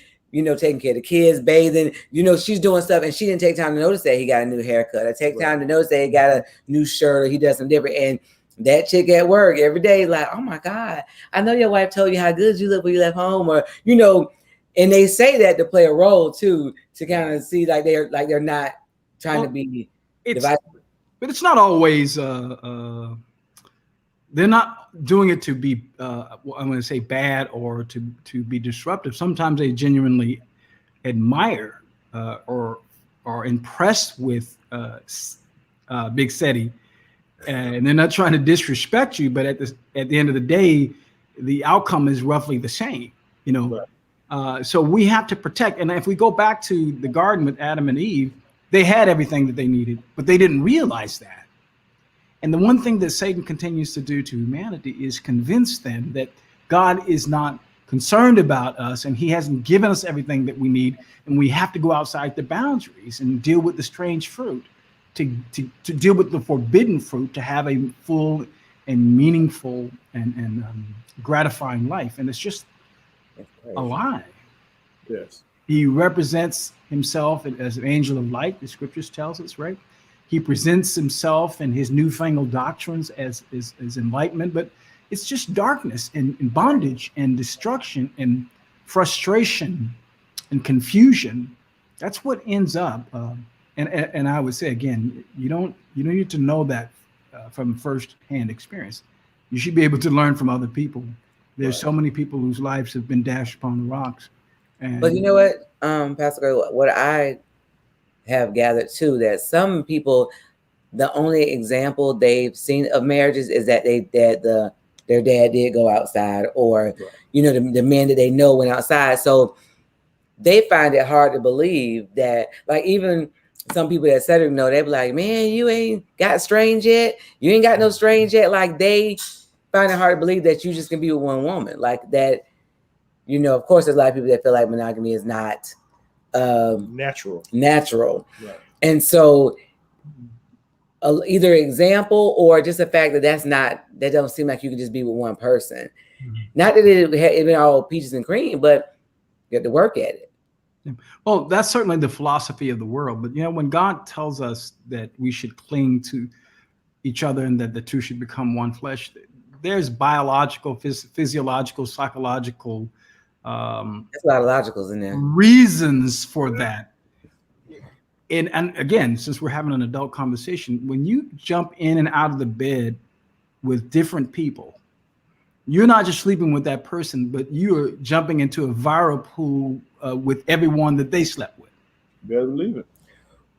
taking care of the kids, bathing, she's doing stuff and she didn't take time to notice that he got a new haircut. I take time to notice that he got a new shirt or he does something different. And that chick at work every day, like, oh my God, I know your wife told you how good you look when you left home, or, and they say that to play a role too, to kind of see like they're not trying to be divisive. But it's not always, they're not doing it to be, I'm going to say bad or to be disruptive. Sometimes they genuinely admire or are impressed with Big Seti, and they're not trying to disrespect you. But at the end of the day, the outcome is roughly the same. Right. So we have to protect. And if we go back to the garden with Adam and Eve, they had everything that they needed, but they didn't realize that. And the one thing that Satan continues to do to humanity is convince them that God is not concerned about us and he hasn't given us everything that we need. And we have to go outside the boundaries and deal with the strange fruit, to deal with the forbidden fruit, to have a full and meaningful and gratifying life. And it's just a lie. Yes. He represents himself as an angel of light, the scriptures tells us, right? He presents himself and his newfangled doctrines as enlightenment, but it's just darkness and bondage and destruction and frustration and confusion. That's what ends up. And I would say again, you don't need to know that from first-hand experience. You should be able to learn from other people. There's so many people whose lives have been dashed upon the rocks. But you know what, Pastor Gray, what I have gathered too, that some people, the only example they've seen of marriages is that their dad did go outside, or the men that they know went outside. So they find it hard to believe that, like, even some people that said it, they be like, man, you ain't got strange yet. You ain't got no strange yet. Like, they find it hard to believe that you just can be with one woman like that. Of course, there's a lot of people that feel like monogamy is not natural. Right. And so either example or just the fact that don't seem like you can just be with one person. Mm-hmm. Not that it been all peaches and cream, but you have to work at it. Well, that's certainly the philosophy of the world. But, when God tells us that we should cling to each other and that the two should become one flesh, there's biological, physiological, psychological there's a lot of logicals in there. Reasons for that. And again, since we're having an adult conversation, when you jump in and out of the bed with different people, you're not just sleeping with that person, but you're jumping into a viral pool with everyone that they slept with. You better believe it.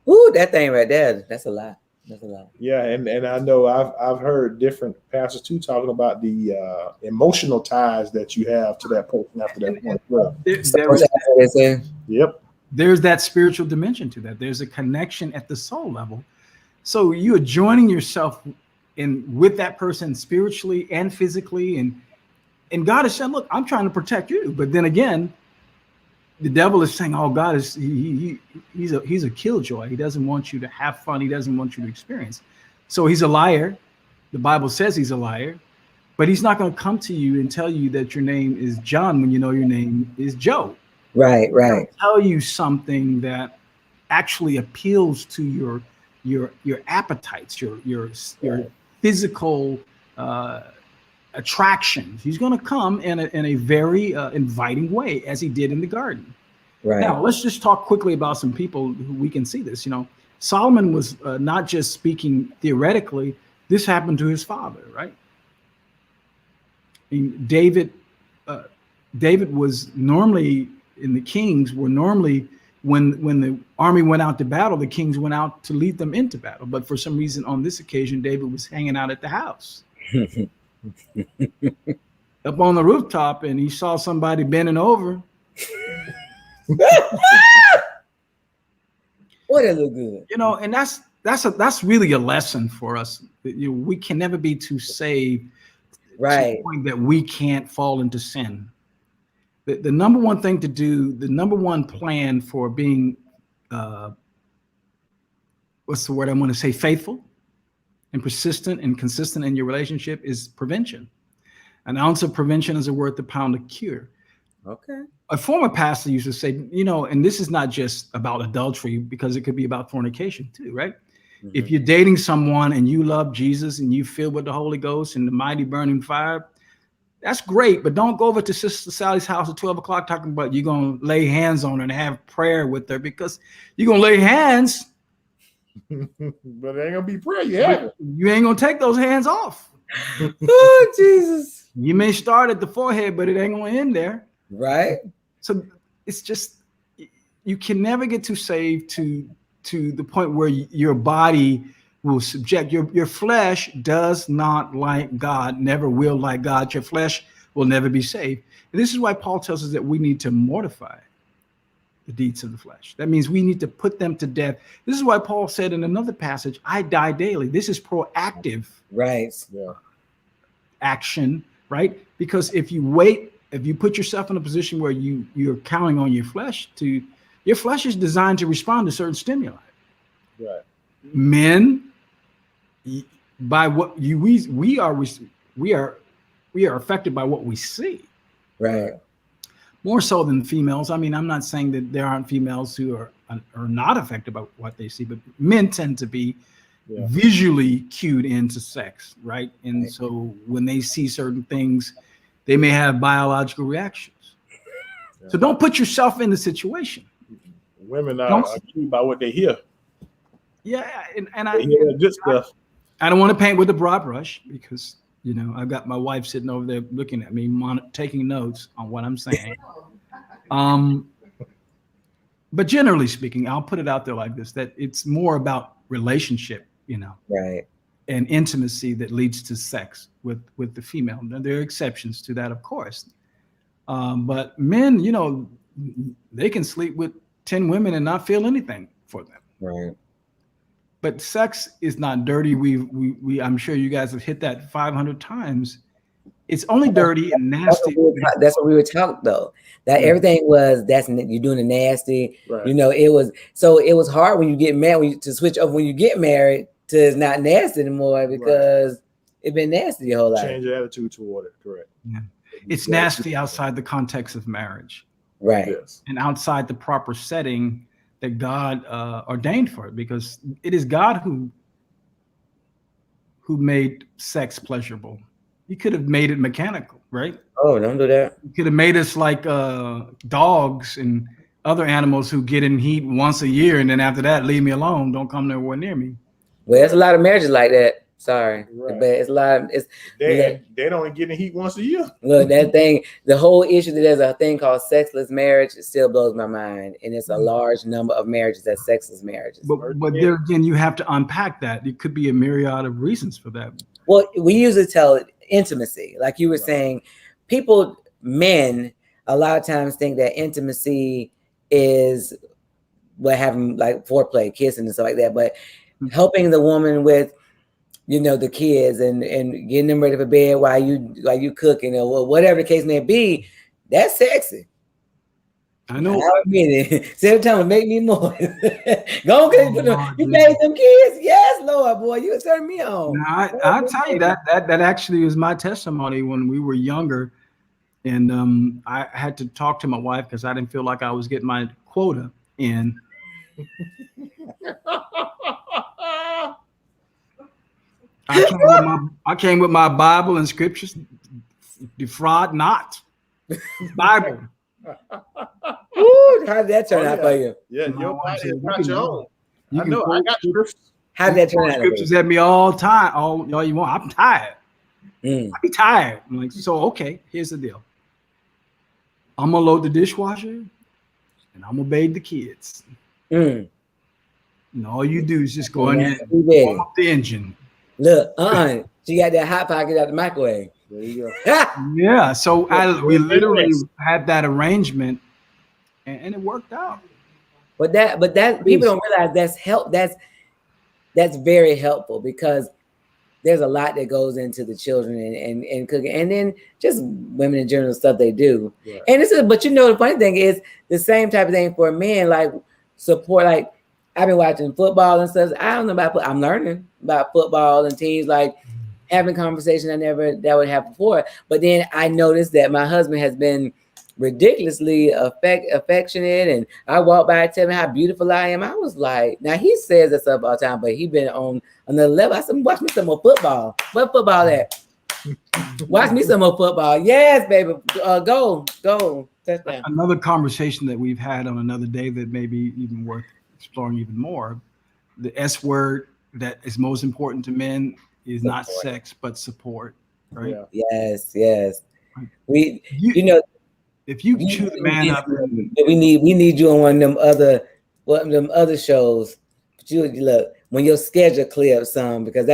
Ooh, that thing right there, that's a lot. That's a lot. Yeah, and I know I've heard different pastors too talking about the emotional ties that you have to that person after that point. Well, there's that spiritual dimension to that. There's a connection at the soul level. So you are joining yourself in with that person spiritually and physically, and God is saying, look, I'm trying to protect you. But then again, the devil is saying, oh, God is he's a killjoy. He doesn't want you to have fun. He doesn't want you to experience. So he's a liar. The Bible says he's a liar, but he's not going to come to you and tell you that your name is John when you know your name is Joe. Right. He'll tell you something that actually appeals to your appetites, your physical attractions. He's going to come in a very inviting way, as he did in the garden. Right. Now, let's just talk quickly about some people who we can see this. Solomon was not just speaking theoretically. This happened to his father, right? I mean, David was normally, in the kings were normally, when the army went out to battle, the kings went out to lead them into battle. But for some reason, on this occasion, David was hanging out at the house. Up on the rooftop, and he saw somebody bending over. Boy, that look good. And that's really a lesson for us. We can never be too saved, right, to the point that we can't fall into sin. The number one thing to do, the number one plan for being, what's the word I want to say, faithful and persistent and consistent in your relationship is prevention. An ounce of prevention is worth a pound of cure. Okay. A former pastor used to say, and this is not just about adultery, because it could be about fornication too, right? Mm-hmm. If you're dating someone and you love Jesus and you filled with the Holy Ghost and the mighty burning fire, that's great, but don't go over to Sister Sally's house at 12 o'clock talking about you're going to lay hands on her and have prayer with her, because you're going to lay hands. But it ain't going to be prayer. You ain't going to take those hands off. Oh, Jesus. You may start at the forehead, but it ain't going to end there. Right. So it's just, you can never get too saved to the point where your body will subject. Your flesh does not like God, never will like God. Your flesh will never be saved. And this is why Paul tells us that we need to mortify the deeds of the flesh. That means we need to put them to death. This is why Paul said in another passage, I die daily. This is proactive action, right? Because if you wait, if you put yourself in a position where you're counting on your flesh is designed to respond to certain stimuli. Right. Men, by what we are affected by what we see. Right. More so than females. I mean, I'm not saying that there aren't females who are not affected by what they see, but men tend to be visually cued into sex, right? And so when they see certain things, they may have biological reactions. So don't put yourself in the situation. Women are cued by what they hear. Yeah, and they hear good stuff. I don't want to paint with a broad brush, because I've got my wife sitting over there looking at me, taking notes on what I'm saying. But generally speaking, I'll put it out there like this: that it's more about relationship, right, and intimacy that leads to sex with the female. Now, there are exceptions to that, of course. But men, they can sleep with 10 women and not feel anything for them. Right. But sex is not dirty. We I'm sure you guys have hit that 500 times. It's only dirty and nasty. That's what we were talking though. That everything was you're doing the nasty. Right. It was hard when you get married to switch over when you get married to it's not nasty anymore, because it's been nasty your whole life. Change your attitude toward it. Correct. Yeah. It's nasty outside the context of marriage. Right. Yes. And outside the proper setting that God ordained for it, because it is God who made sex pleasurable. He could have made it mechanical, right? Oh, don't do that. He could have made us like dogs and other animals who get in heat once a year, and then after that, leave me alone. Don't come nowhere near me. Well, there's a lot of marriages like that. Sorry, right. But it's a lot. They don't get in heat once a year. Look, that thing, the whole issue that there's a thing called sexless marriage, it still blows my mind, and it's a large number of marriages that's sexless marriages. But there again, you have to unpack that. It could be a myriad of reasons for that. Well, we usually tell intimacy, like you were saying. Men, a lot of times think that intimacy is what having like foreplay, kissing, and stuff like that, but helping the woman with, the kids and getting them ready for bed while you cooking or whatever the case may be, that's sexy. I know. I mean it. Say time to make me more. Go on, you made them kids. Yes, Lord, boy, you turn me on. Now, I'll tell you that actually is my testimony when we were younger, and I had to talk to my wife because I didn't feel like I was getting my quota in. I came with my Bible and scriptures. Defraud not. Bible. Ooh, how did that turn out for you? Yeah, your body is not your own. I know. I got scriptures. How did that turn out? Scriptures at me all time. All you want. I'm tired. I be tired. I'm like, so okay. Here's the deal. I'm gonna load the dishwasher, and I'm gonna bathe the kids. And all you do is just go in there and warm up the engine. Look, she got that hot pocket out the microwave. There you go. Yeah, so we literally had that arrangement, and it worked out. But that people don't realize that's very helpful because there's a lot that goes into the children and cooking, and then just women in general stuff they do. Yeah. And but the funny thing is the same type of thing for men, like support. Like I've been watching football and stuff. I don't know about. I'm learning about football and teams, like having conversation that would have before. But then I noticed that my husband has been ridiculously affectionate, and I walk by and tell me how beautiful I am. I was like, now he says that stuff all the time, but he been on another level. I said, watch me some more football. What football at? Watch me some more football. Yes, baby. Go. Touchdown. Another conversation that we've had on another day that may be even worth exploring even more. The S word that is most important to men is not sex, but support. Right? Yeah. Yes. If you chew the man up, we need you on one of them other shows. But you look when your schedule clear up some, because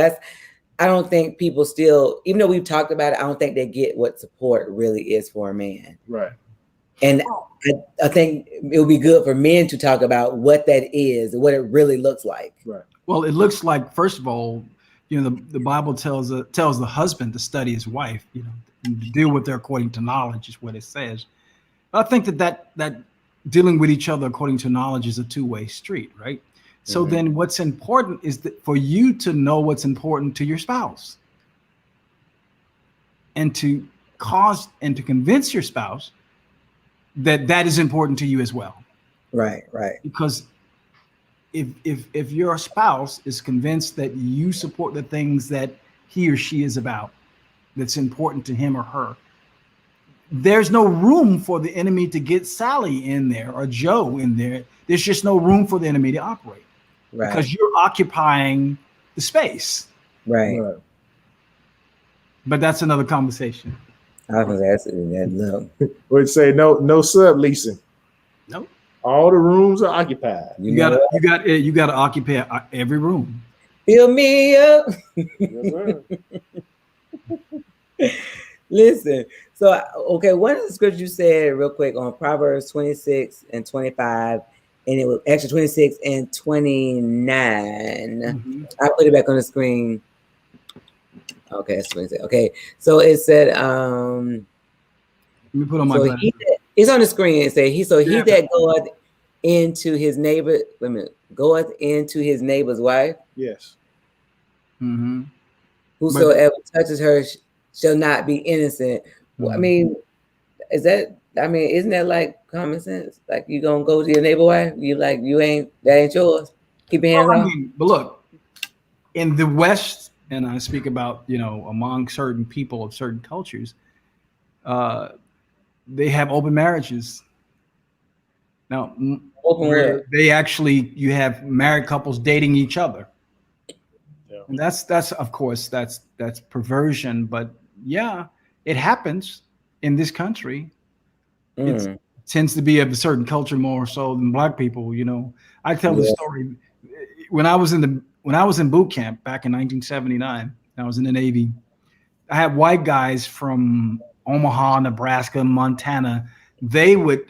I don't think people still, even though we've talked about it, I don't think they get what support really is for a man. Right. And I think it would be good for men to talk about what that is and what it really looks like. Right. Well, it looks like, first of all, the Bible tells the husband to study his wife, and to deal with her according to knowledge is what it says. I think that dealing with each other according to knowledge is a two-way street, right? So then what's important is that for you to know what's important to your spouse and to convince your spouse that is important to you as well. Right. Because if your spouse is convinced that you support the things that he or she is about, that's important to him or her, there's no room for the enemy to get Sally in there or Joe in there. There's just no room for the enemy to operate. Right. Because you're occupying the space. Right. But that's another conversation. I was asking that. No. Would say no subleasing. Nope. All the rooms are occupied. You gotta occupy every room. Fill me up. Listen. So one of the scriptures you said real quick on Proverbs 26 and 25, and it was actually 26 and 29. I put it back on the screen. Okay, that's 26. Okay, so it said, let me put on my glasses. It's on the screen. It said he that goeth into his neighbor. Wait a minute, goeth into his neighbor's wife. Yes. Whosoever touches her shall not be innocent. Well, I mean, isn't that like common sense? Like you gonna go to your neighbor wife? That ain't yours. Keep your hands off. But look, in the West, and I speak about, among certain people of certain cultures, they have open marriages. Now, where they actually, you have married couples dating each other. Yeah. And that's of course, that's perversion, but yeah, it happens in this country. It tends to be of a certain culture more so than Black people. I tell the story when I was in boot camp back in 1979. I was in the Navy. I had white guys from Omaha, Nebraska, Montana. They would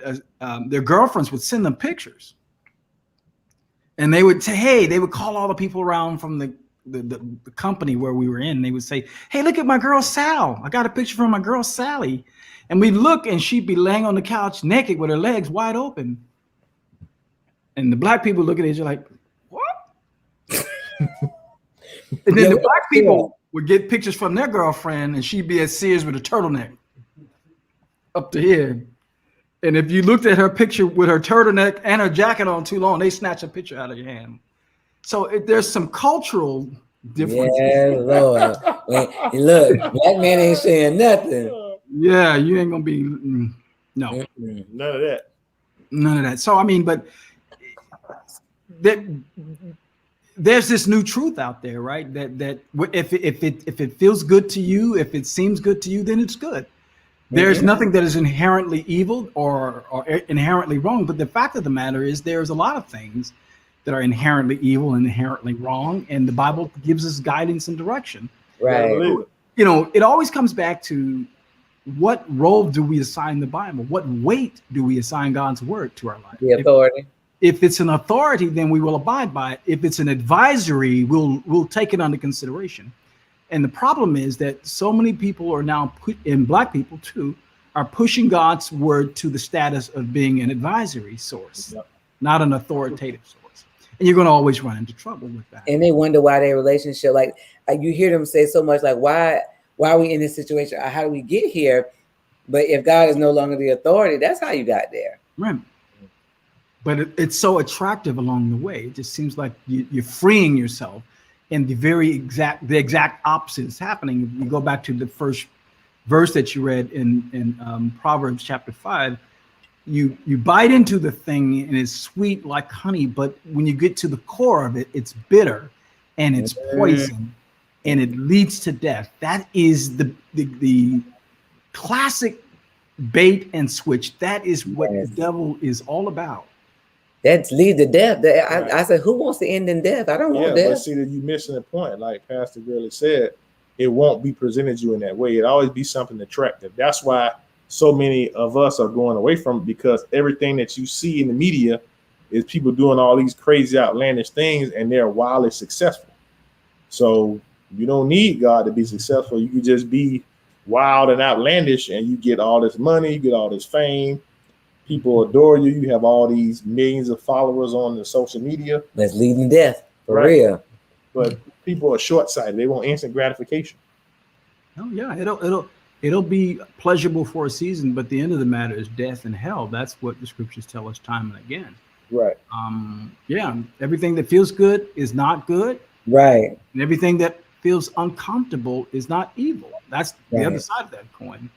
their girlfriends would send them pictures, And they would say, hey, they would call all the people around from the company where we were in. They would say, hey, look at my girl Sal. I got a picture from my girl Sally. And we'd look and she'd be laying on the couch naked with her legs wide open. And the black people look at each other like, what? And then the black people would get pictures from their girlfriend and she'd be at Sears with a turtleneck up to here. And if you looked at her picture with her turtleneck and her jacket on too long, they snatch a picture out of your hand. So there's some cultural differences. Yeah, Lord. Look, black man ain't saying nothing. Yeah, you ain't gonna be no. None of that. None of that. So I mean, but there's this new truth out there, right? That if it feels good to you, if it seems good to you, then it's good. There's nothing that is inherently evil or inherently wrong. But the fact of the matter is there's a lot of things that are inherently evil and inherently wrong. And the Bible gives us guidance and direction. Right. You know, it always comes back to what role do we assign the Bible? What weight do we assign God's word to our life? The authority. If it's an authority, then we will abide by it. If it's an advisory, we'll take it under consideration. And the problem is that so many people are now and black people too, are pushing God's word to the status of being an advisory source, not an authoritative source. And you're going to always run into trouble with that. And they wonder why their relationship, like you hear them say so much, like, why are we in this situation? How do we get here? But if God is no longer the authority, that's how you got there. Right. But it's so attractive along the way. It just seems like you're freeing yourself. And the exact opposite is happening. If you go back to the first verse that you read in Proverbs chapter 5, you bite into the thing and it's sweet like honey, but when you get to the core of it, it's bitter and it's poison and it leads to death. That is the classic bait and switch. That is what the devil is all about. That leads to death. I said, who wants to end in death? I don't want death. But see that you missing the point. Like Pastor Gurley said, it won't be presented you in that way. It always be something attractive. That's why so many of us are going away from it, because everything that you see in the media is people doing all these crazy outlandish things and they're wildly successful. So you don't need God to be successful. You can just be wild and outlandish and you get all this money, you get all this fame. People adore you. You have all these millions of followers on the social media. That's leading to death, for real. But people are short-sighted. They want instant gratification. Oh yeah, it'll be pleasurable for a season, but the end of the matter is death and hell. That's what the scriptures tell us time and again. Right. Yeah, everything that feels good is not good. Right. And everything that feels uncomfortable is not evil. That's the other side of that coin.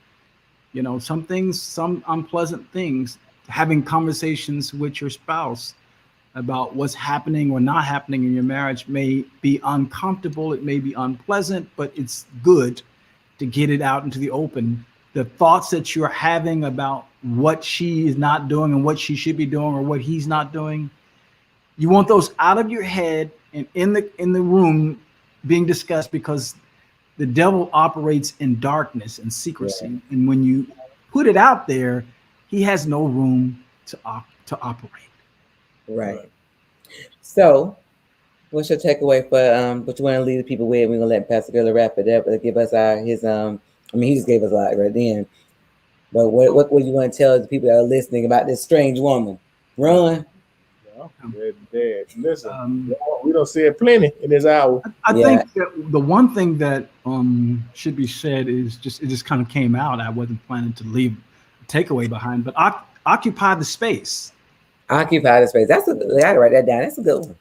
You know, some things, some unpleasant things, having conversations with your spouse about what's happening or not happening in your marriage may be uncomfortable. It may be unpleasant, but it's good to get it out into the open. The thoughts that you're having about what she is not doing and what she should be doing or what he's not doing, you want those out of your head and in the room being discussed, because the devil operates in darkness and secrecy. Yeah. And when you put it out there, he has no room to operate. Right. So what's your takeaway for what you want to leave the people with? We're going to let Pastor Gurley wrap it up, give us he just gave us a lot right then. But what would you want to tell the people that are listening about this strange woman? Run. Listen, we don't say it plenty in this hour. I think that the one thing that should be said is it just kind of came out. I wasn't planning to leave a takeaway behind, but occupy the space. Occupy the space. I got to write that down. That's a good one.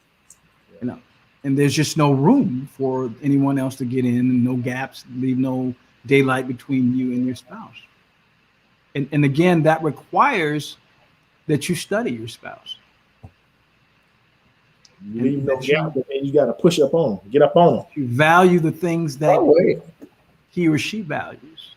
You know, and there's just no room for anyone else to get in, and no gaps, leave no daylight between you and your spouse. And again, that requires that you study your spouse. You leave no gap, but then you got to push up on them, get up on them. You value the things that he or she values.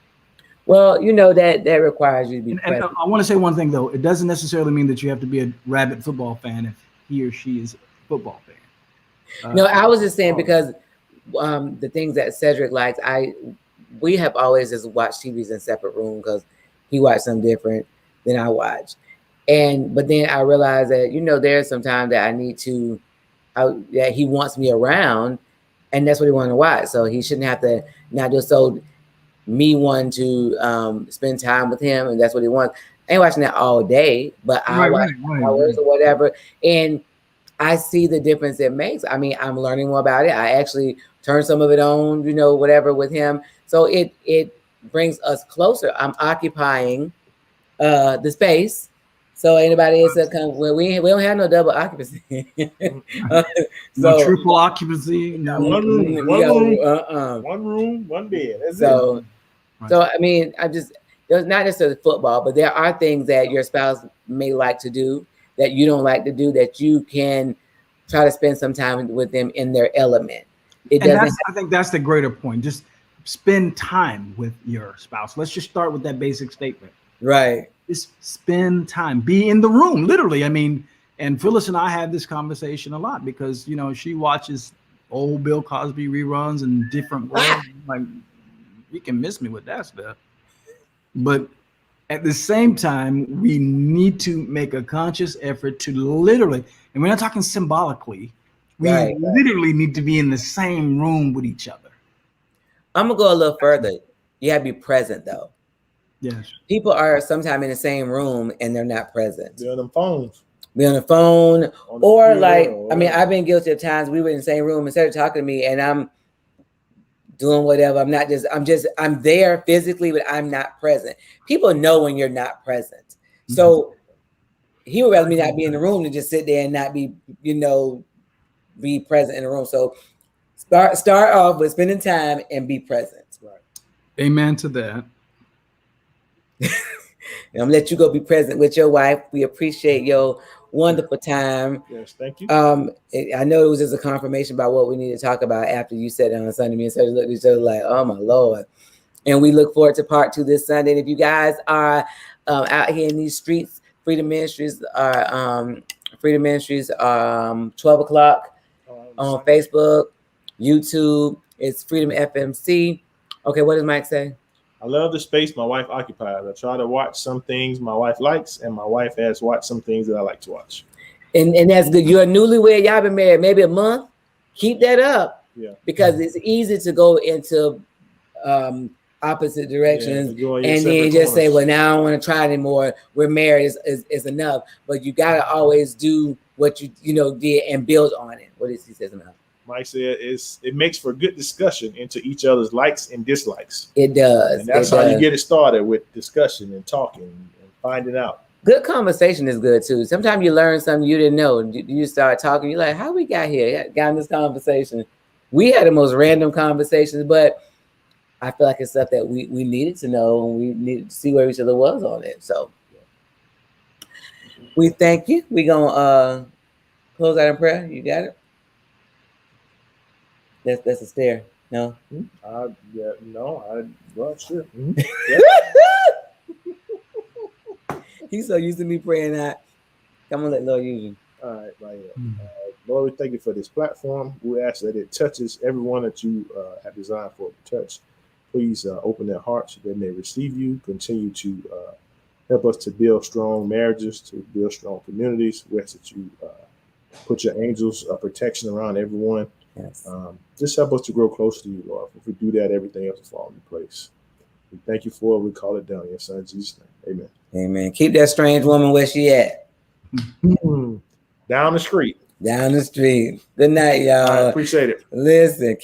Well, you know that requires you to be present. And I want to say one thing, though. It doesn't necessarily mean that you have to be a rabid football fan if he or she is a football fan. No, I was just saying because the things that Cedric likes, we have always just watched TVs in separate rooms because he watched something different than I watch. But then I realized that, there's some time that I need to that he wants me around, and that's what he wanted to watch. So he shouldn't have to not do so. Me wanting to spend time with him, and that's what he wants. I ain't watching that all day, but I watch hours or whatever, and I see the difference it makes. I mean, I'm learning more about it. I actually turn some of it on, whatever with him. So it brings us closer. I'm occupying the space. So anybody else that comes, well, we don't have no double occupancy. No triple occupancy. No. One room, one bed. That's so, it. So I mean, there's not necessarily football, but there are things that your spouse may like to do that you don't like to do, that you can try to spend some time with them in their element. I think that's the greater point. Just spend time with your spouse. Let's just start with that basic statement. Right. Just spend time. Be in the room, literally. I mean, and Phyllis and I have this conversation a lot because, she watches old Bill Cosby reruns and different ways. Like, you can miss me with that stuff. But at the same time, we need to make a conscious effort to literally, and we're not talking symbolically, we literally need to be in the same room with each other. I'm going to go a little further. You have to be present, though. Yes. People are sometimes in the same room and they're not present. They're on them phones. Be on the phone, or I mean, I've been guilty of times we were in the same room instead of talking to me, and I'm doing whatever. I'm there physically, but I'm not present. People know when you're not present. So he would rather me not be in the room than just sit there and not be, be present in the room. So start off with spending time and be present. Right. Amen to that. I'm gonna let you go be present with your wife. We appreciate your wonderful time. Yes, thank you. I know it was just a confirmation about what we need to talk about after you said it on Sunday. Me and Sergio looked at each other like, oh my Lord. And we look forward to part 2 this Sunday. And if you guys are out here in these streets, Freedom Ministries are 12 o'clock on Facebook, YouTube. It's Freedom FMC. Okay, what does Mike say? I love the space my wife occupies. I try to watch some things my wife likes, and my wife has watched some things that I like to watch. And that's good. You're a newlywed. Y'all been married maybe a month. Keep that up. Yeah. Because it's easy to go into opposite directions and then just say, well, now I don't want to try anymore. We're married is enough. But you got to always do what you did and build on it. What does he say about? Mike said it makes for good discussion into each other's likes and dislikes. It does. And that's how you get it started, with discussion and talking and finding out. Good conversation is good too. Sometimes you learn something you didn't know. You start talking, you're like, how we got here? Got in this conversation. We had the most random conversations, but I feel like it's stuff that we needed to know, and we needed to see where each other was on it. So we thank you. We're gonna close out in prayer. You got it? That's a stare. No? Well, sure. He's so used to me praying that. I'm gonna let Lord use you. All right, right here. Lord, we thank you for this platform. We ask that it touches everyone that you have designed for it to touch. Please open their hearts so they may receive you. Continue to help us to build strong marriages, to build strong communities. We ask that you put your angels of protection around everyone. Yes. Just help us to grow close to you, Lord. If we do that, everything else will fall into place. We thank you for it. We call it down in your son Jesus' name. Amen. Amen. Keep that strange woman where she at. Down the street. Down the street. Good night, y'all. I appreciate it. Listen.